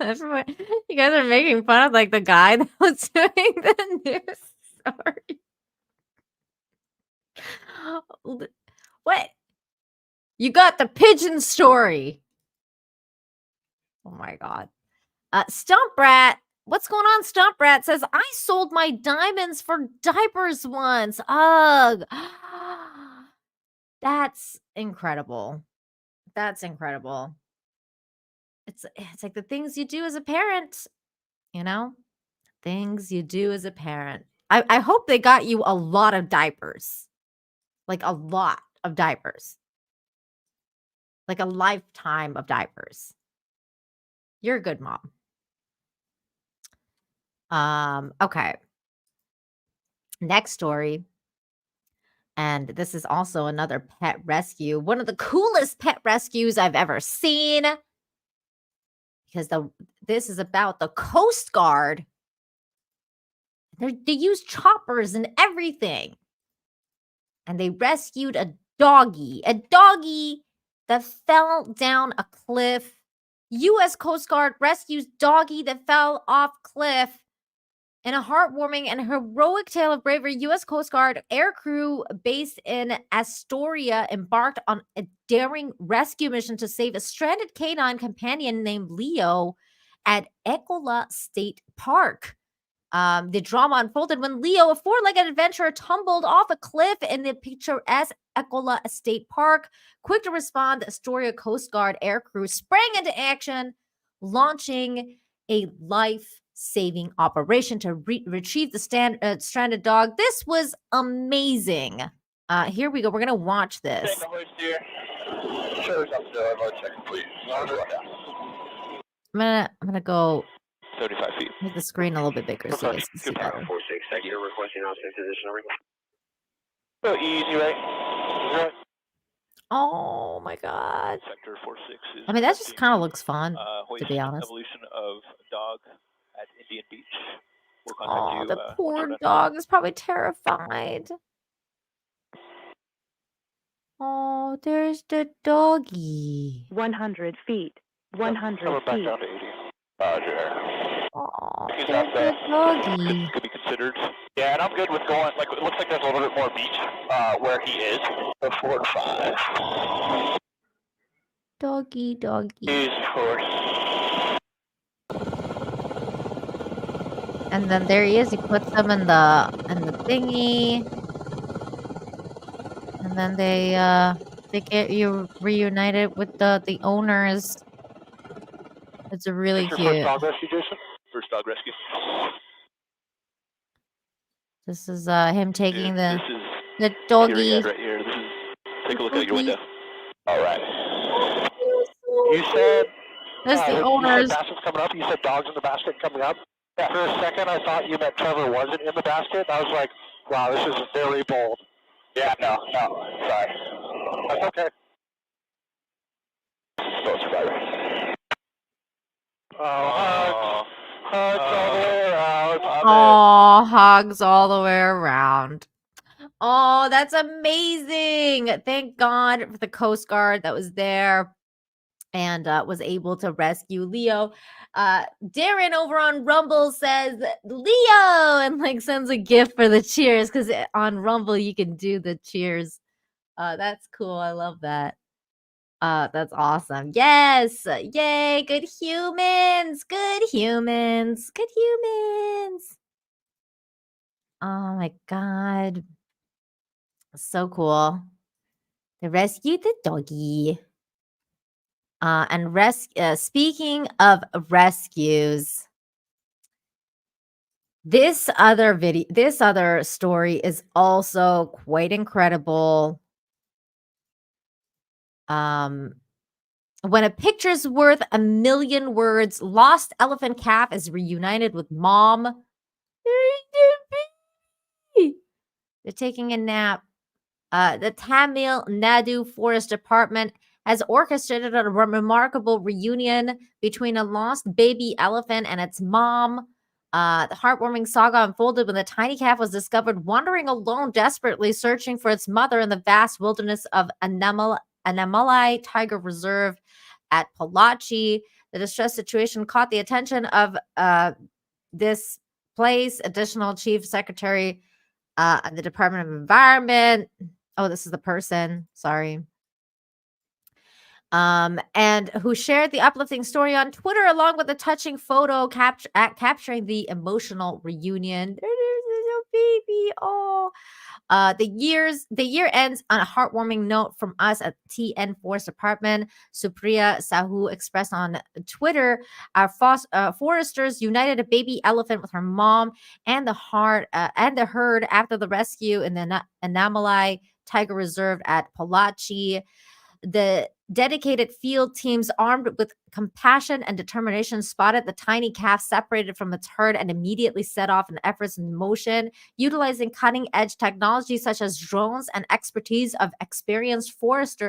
Everyone, you guys are making fun of the guy that was doing the news story. What? You got the pigeon story. Oh my God. Stump Rat. What's going on? Stump Rat says, I sold my diamonds for diapers once. Ugh. That's incredible. That's incredible. It's like the things you do as a parent, things you do as a parent. I hope they got you a lot of diapers, like a lot of diapers, like a lifetime of diapers. You're a good mom. Okay. Next story. And this is also another pet rescue. One of the coolest pet rescues I've ever seen. Because this is about the Coast Guard. They use choppers and everything. And they rescued a doggy that fell down a cliff. U.S. Coast Guard rescues doggy that fell off cliff. In a heartwarming and heroic tale of bravery, U.S. Coast Guard air crew based in Astoria embarked on a daring rescue mission to save a stranded canine companion named Leo at Ecola State Park. The drama unfolded when Leo, a four-legged adventurer, tumbled off a cliff in the picturesque Ecola State Park. Quick to respond, the Astoria Coast Guard air crew sprang into action, launching a life saving operation to retrieve the stranded dog. This was amazing. Here we go. We're gonna watch this. I'm gonna go 35 feet. make the screen a little bit bigger so you guys can see better. 46. Thank you. Requesting offset position. So easy, right? Oh my god. Sector 46 is. I mean, that just kind of looks fun, to be honest. Evolution of dog at Indian Beach. We'll Oh, contact you. the poor dog is probably terrified. Oh, there's the doggy. 100 feet. 100 Coming back feet. down to 80. Roger. Oh, He's there's not the bad. doggy. Could be considered. Yeah, and I'm good with going. Like, it looks like there's a little bit more beach where he is. 4 to 5. Doggy, doggy. He's 4. And then there he is. He puts them in the thingy, and then they get you reunited with the owners. It's really Your cute. first dog rescue, Jason? First dog rescue. This is him taking This the is doggy. right here. This is. Take a look out your window. All right. You said. That's the You owners. said baskets coming up. You said dogs in the basket coming up. Yeah, for a second, I thought you meant Trevor wasn't in the basket. I was like, wow, this is very bold. Yeah, no, sorry. That's okay. No survivor. Oh, hugs all the way around. Oh, hugs all the way around. Oh, that's amazing. Thank God for the Coast Guard that was there and was able to rescue Leo. Darren over on Rumble says Leo and like sends a gift for the cheers because on Rumble you can do the cheers. That's cool. I love that. That's awesome. Yes. Yay. Good humans. Good humans. Good humans. Oh my God. So cool. They rescued the doggy. Speaking of rescues, this other story is also quite incredible. When a picture's worth a million words, lost elephant calf is reunited with mom. They're taking a nap. The Tamil Nadu Forest Department has orchestrated a remarkable reunion between a lost baby elephant and its mom. The heartwarming saga unfolded when the tiny calf was discovered wandering alone, desperately searching for its mother in the vast wilderness of Anamalai Tiger Reserve at Palachi. The distress situation caught the attention of this place. Additional Chief Secretary of the Department of Environment. Oh, this is the person. Sorry. And who shared the uplifting story on Twitter along with a touching photo capturing the emotional reunion. There's a little baby. Oh. The year ends on a heartwarming note from us at TN Forest Department. Supriya Sahu expressed on Twitter, our foresters united a baby elephant with her mom and the herd after the rescue in the Anamalai Tiger Reserve at Palachi. The dedicated field teams armed with compassion and determination spotted the tiny calf separated from its herd and immediately set off an efforts in motion, utilizing cutting-edge technology such as drones and expertise of experienced forest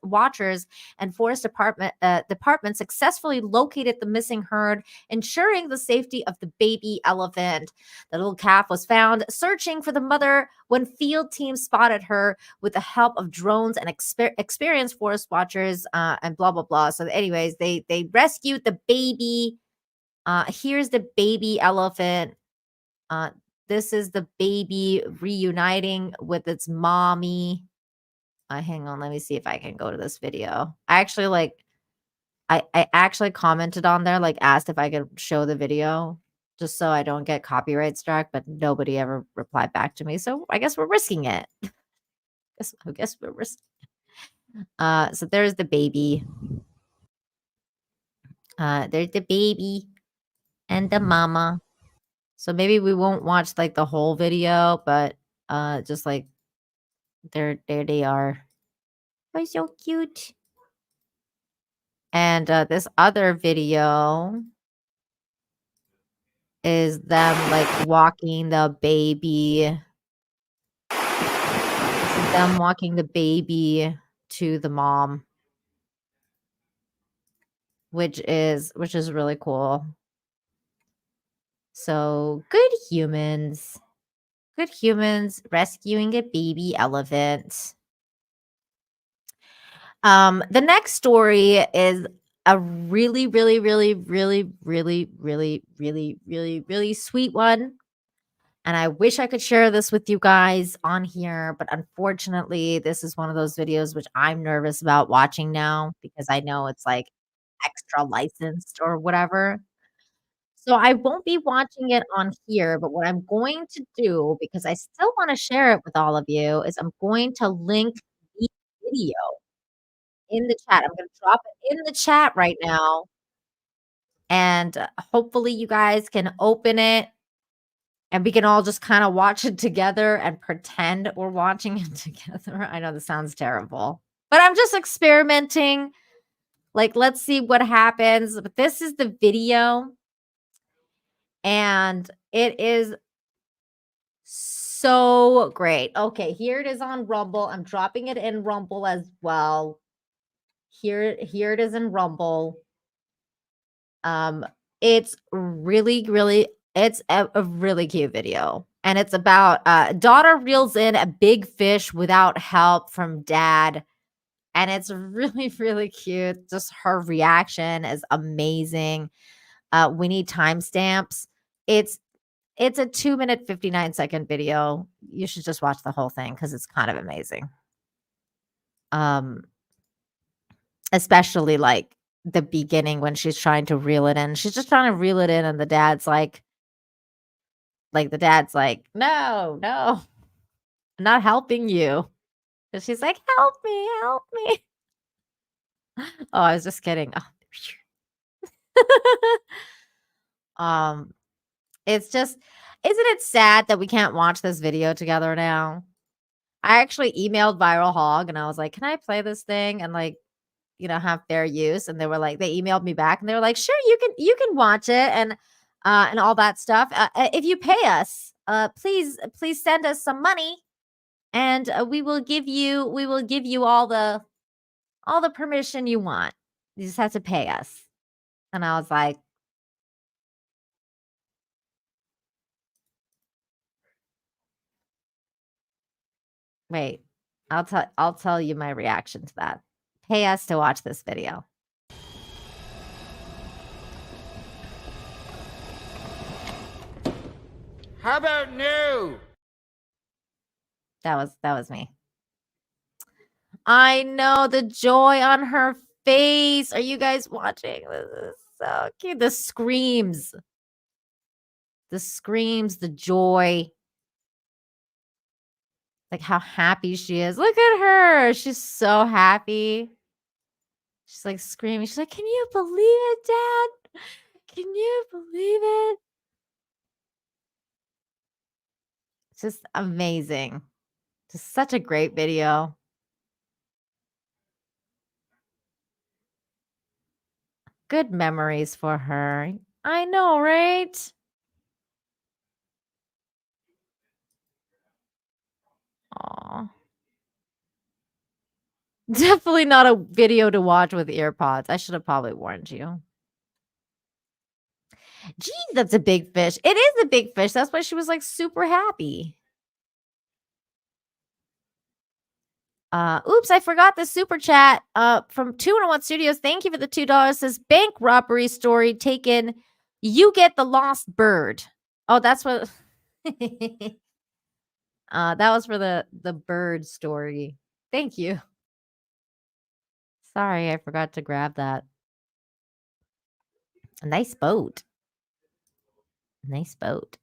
watchers and forest department successfully located the missing herd, ensuring the safety of the baby elephant. The little calf was found searching for the mother when field teams spotted her with the help of drones and experienced forest watchers and blah blah blah. So anyways, they rescued the baby. Here's the baby elephant. This is the baby reuniting with its mommy. Hang on, let me see if I can go to this video. I actually commented on there, like asked if I could show the video just so I don't get copyright struck, but nobody ever replied back to me. So I guess we're risking it. I guess we're risking it. So there's the baby. There's the baby. and the mama. So maybe we won't watch like the whole video, but just like there they are. Oh, so cute. And this other video is them like walking the baby. This is them walking the baby to the mom, which is really cool. So good humans rescuing a baby elephant. The next story is a really, really, really, really, really, really, really, really, really sweet one. And I wish I could share this with you guys on here, but unfortunately, this is one of those videos which I'm nervous about watching now because I know it's like extra licensed or whatever. So I won't be watching it on here, but what I'm going to do, because I still want to share it with all of you, is I'm going to link the video in the chat. I'm going to drop it in the chat right now. And hopefully you guys can open it and we can all just kind of watch it together and pretend we're watching it together. I know this sounds terrible, but I'm just experimenting. Like, let's see what happens. But this is the video. And it is so great. Okay, here it is on Rumble. I'm dropping it in Rumble as well. Here it is in Rumble. It's really it's a really cute video. And it's about daughter reels in a big fish without help from dad. And it's really, really cute. Just her reaction is amazing. We need timestamps. It's a 2-minute 59-second video. You should just watch the whole thing because it's kind of amazing. Especially like the beginning when she's trying to reel it in. She's just trying to reel it in, and the dad's like no, I'm not helping you. And she's like, help me. Oh, I was just kidding. It's just, isn't it sad that we can't watch this video together now? I actually emailed Viral Hog and I was like, can I play this thing and like, have fair use? And they were like, they emailed me back and they were like, sure, you can watch it and all that stuff. If you pay us, please send us some money and we will give you all the permission you want. You just have to pay us. And I was like, wait, I'll tell you my reaction to that. Pay us to watch this video. How about no? That was me. I know the joy on her face. Are you guys watching? This is so cute. The screams, the joy. Like how happy she is. Look at her. She's so happy. She's like screaming. She's like, can you believe it, Dad? Can you believe it? It's just amazing. Just such a great video. Good memories for her. I know, right? Aw. Definitely not a video to watch with earpods. I should have probably warned you. Geez, that's a big fish. It is a big fish. That's why she was like super happy. Oops, I forgot the super chat from 201 Studios. Thank you for the $2. Says bank robbery story taken. You get the lost bird. Oh, that's what that was for the bird story. Thank you. Sorry, I forgot to grab that. A nice boat. Nice boat.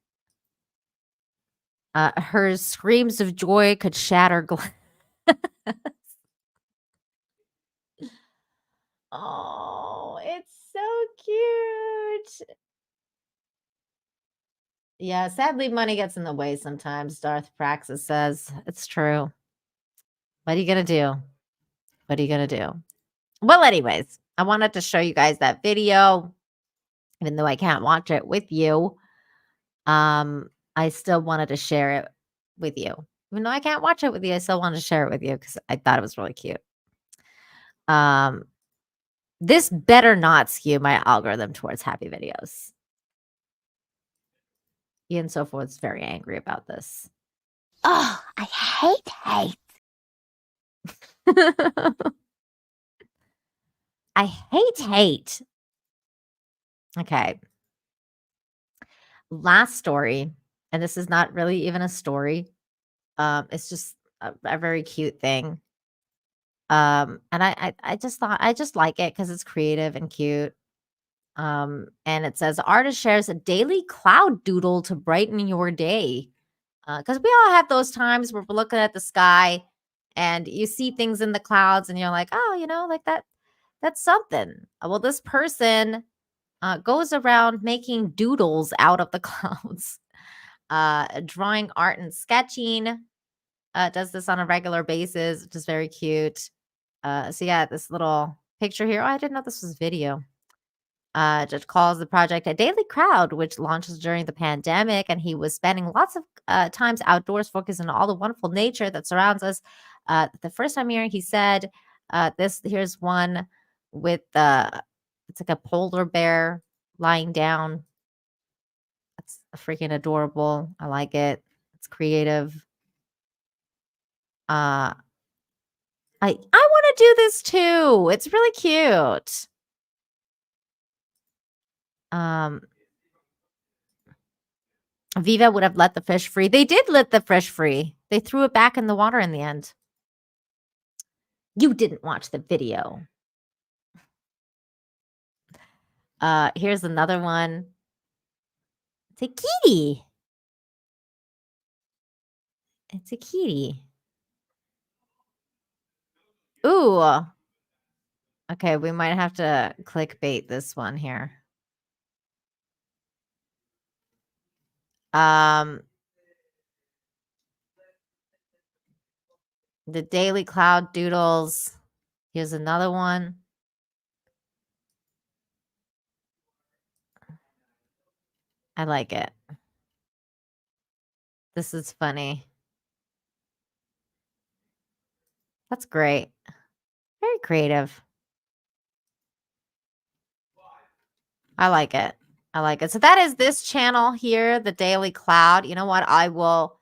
Her screams of joy could shatter glass. Oh, it's so cute. Yeah, sadly, money gets in the way sometimes, Darth Praxis says. It's true. What are you going to do? What are you going to do? Well, anyways, I wanted to show you guys that video. Even though I can't watch it with you, I still wanted to share it with you. Even though I can't watch it with you, I still wanted to share it with you because I thought it was really cute. This better not skew my algorithm towards happy videos. Ian So Forth's very angry about this. Oh, I hate. I hate. Okay. Last story, and this is not really even a story. It's just a very cute thing. And I just thought I just like it because it's creative and cute. And it says artist shares a daily cloud doodle to brighten your day. Because we all have those times where we're looking at the sky and you see things in the clouds and you're like, oh, like that's something. Well, this person goes around making doodles out of the clouds, drawing art and sketching. Does this on a regular basis, which is very cute. So yeah, this little picture here. Oh, I didn't know this was video. Just calls the project a daily crowd, which launches during the pandemic, and he was spending lots of times outdoors, focusing on all the wonderful nature that surrounds us. The first time here, he said, here's one with it's like a polar bear lying down. It's freaking adorable. I like it. It's creative. I want to do this too. It's really cute. Viva would have let the fish free. They did let the fish free. They threw it back in the water in the end. You didn't watch the video. Here's another one. It's a kitty. It's a kitty. Ooh. Okay, we might have to clickbait this one here. The Daily Cloud Doodles. Here's another one. I like it. This is funny. That's great. Very creative. I like it. I like it. So that is this channel here, the Daily Cloud. You know what? I will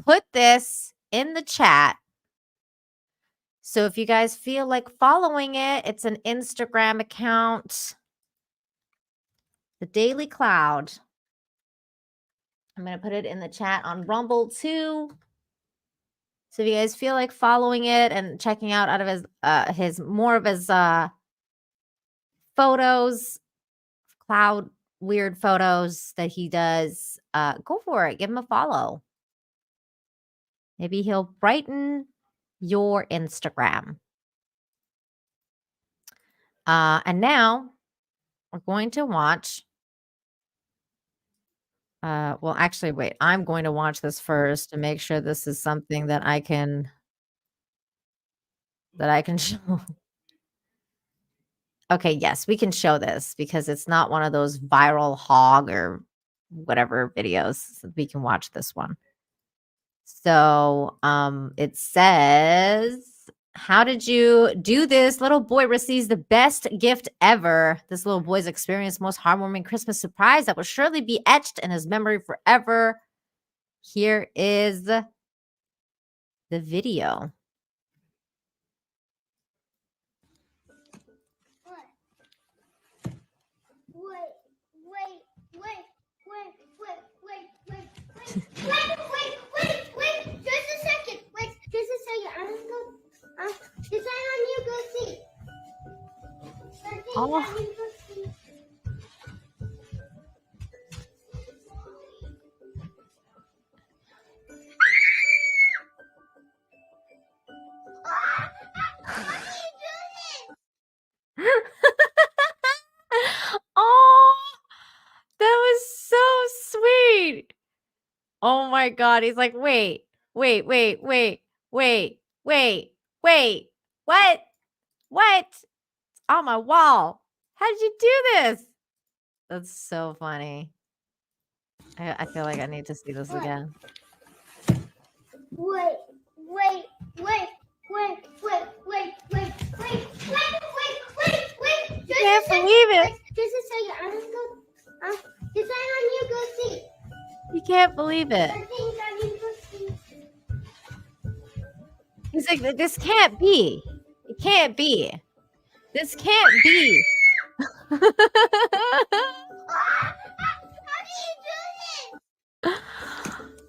put this in the chat. So if you guys feel like following it, it's an Instagram account. The Daily Cloud. I'm going to put it in the chat on Rumble too. So if you guys feel like following it and checking out of his more of his photos, cloud weird photos that he does, go for it. Give him a follow. Maybe he'll brighten your Instagram. And now we're going to watch. Well, actually, wait. I'm going to watch this first to make sure this is something that I can show. Okay, yes, we can show this because it's not one of those viral hog or whatever videos. So we can watch this one. So it says, how did you do this? Little boy receives the best gift ever. This little boy's experienced most heartwarming Christmas surprise that will surely be etched in his memory forever. Here is the video. Wait, just a second. Wait, just a second. I'm going to decide on you, go see. Oh. Oh, that was so sweet. Oh my God. He's like, wait. What? It's on my wall. How did you do this? That's so funny. I feel like I need to see this again. Wait. Can't believe it. Just a second. I'm gonna go. Decide on you. Go see. You can't believe it. I think I need to go see. He's like, this can't be. It can't be. This can't be.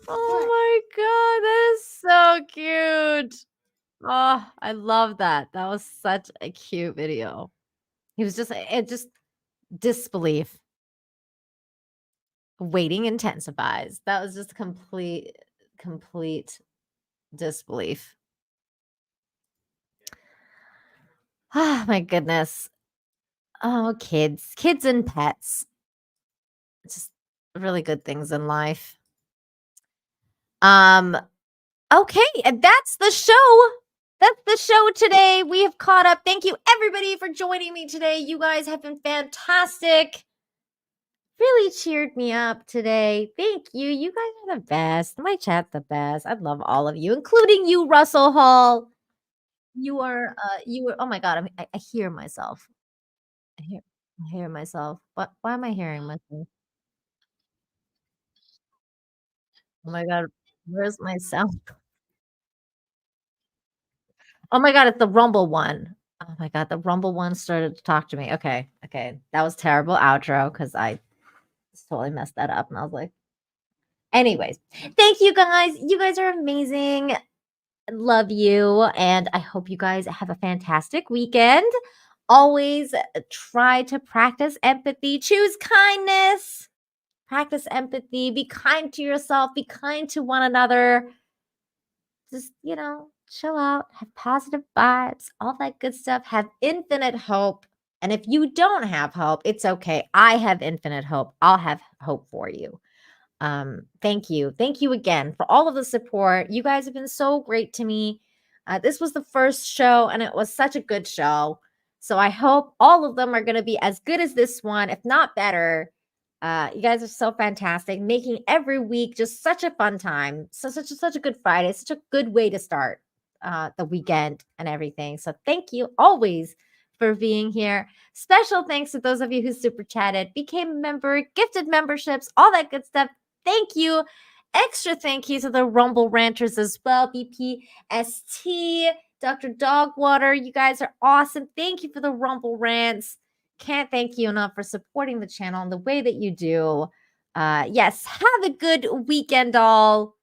Oh my God, that is so cute. Oh, I love that. That was such a cute video. He was just disbelief. Waiting intensifies. That was just complete disbelief. Oh my goodness. Oh, kids and pets. Just really good things in life. Okay, and that's the show. That's the show today. We have caught up. Thank you everybody for joining me today. You guys have been fantastic. Really cheered me up today. Thank you. You guys are the best. My chat's the best. I love all of you, including you, Russell Hall. You are oh my God, I hear myself. I hear myself. Why am I hearing myself? Oh my God, where's my sound? Oh my God, it's the Rumble one. Oh my God, the Rumble one started to talk to me. Okay. That was terrible outro because I totally messed that up. And I was like, anyways, thank you guys. You guys are amazing. Love you. And I hope you guys have a fantastic weekend. Always try to practice empathy. Choose kindness. Practice empathy. Be kind to yourself. Be kind to one another. Just, chill out. Have positive vibes. All that good stuff. Have infinite hope. And if you don't have hope, it's okay. I have infinite hope. I'll have hope for you. Thank you. Thank you again for all of the support. You guys have been so great to me. This was the first show and it was such a good show. So I hope all of them are going to be as good as this one, if not better. You guys are so fantastic, making every week just such a fun time. Such a good Friday, such a good way to start the weekend and everything. So thank you always for being here. Special thanks to those of you who super chatted, became a member, gifted memberships, all that good stuff. Thank you. Extra thank you to the Rumble Ranters as well. BPST, Dr. Dogwater, you guys are awesome. Thank you for the Rumble Rants. Can't thank you enough for supporting the channel in the way that you do. Yes, have a good weekend all.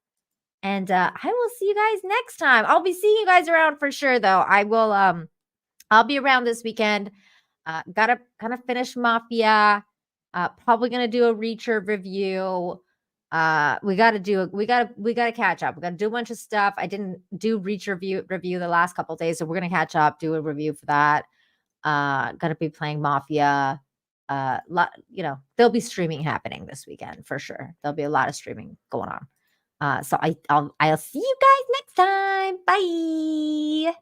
And I will see you guys next time. I'll be seeing you guys around for sure, though. I'll be around this weekend. Gotta kind of finish Mafia. Probably gonna do a Reacher review. We gotta catch up. We gotta do a bunch of stuff. I didn't do Reacher review the last couple days, so we're gonna catch up, do a review for that. Gonna be playing Mafia. There'll be streaming happening this weekend for sure. There'll be a lot of streaming going on. So I'll see you guys next time. Bye.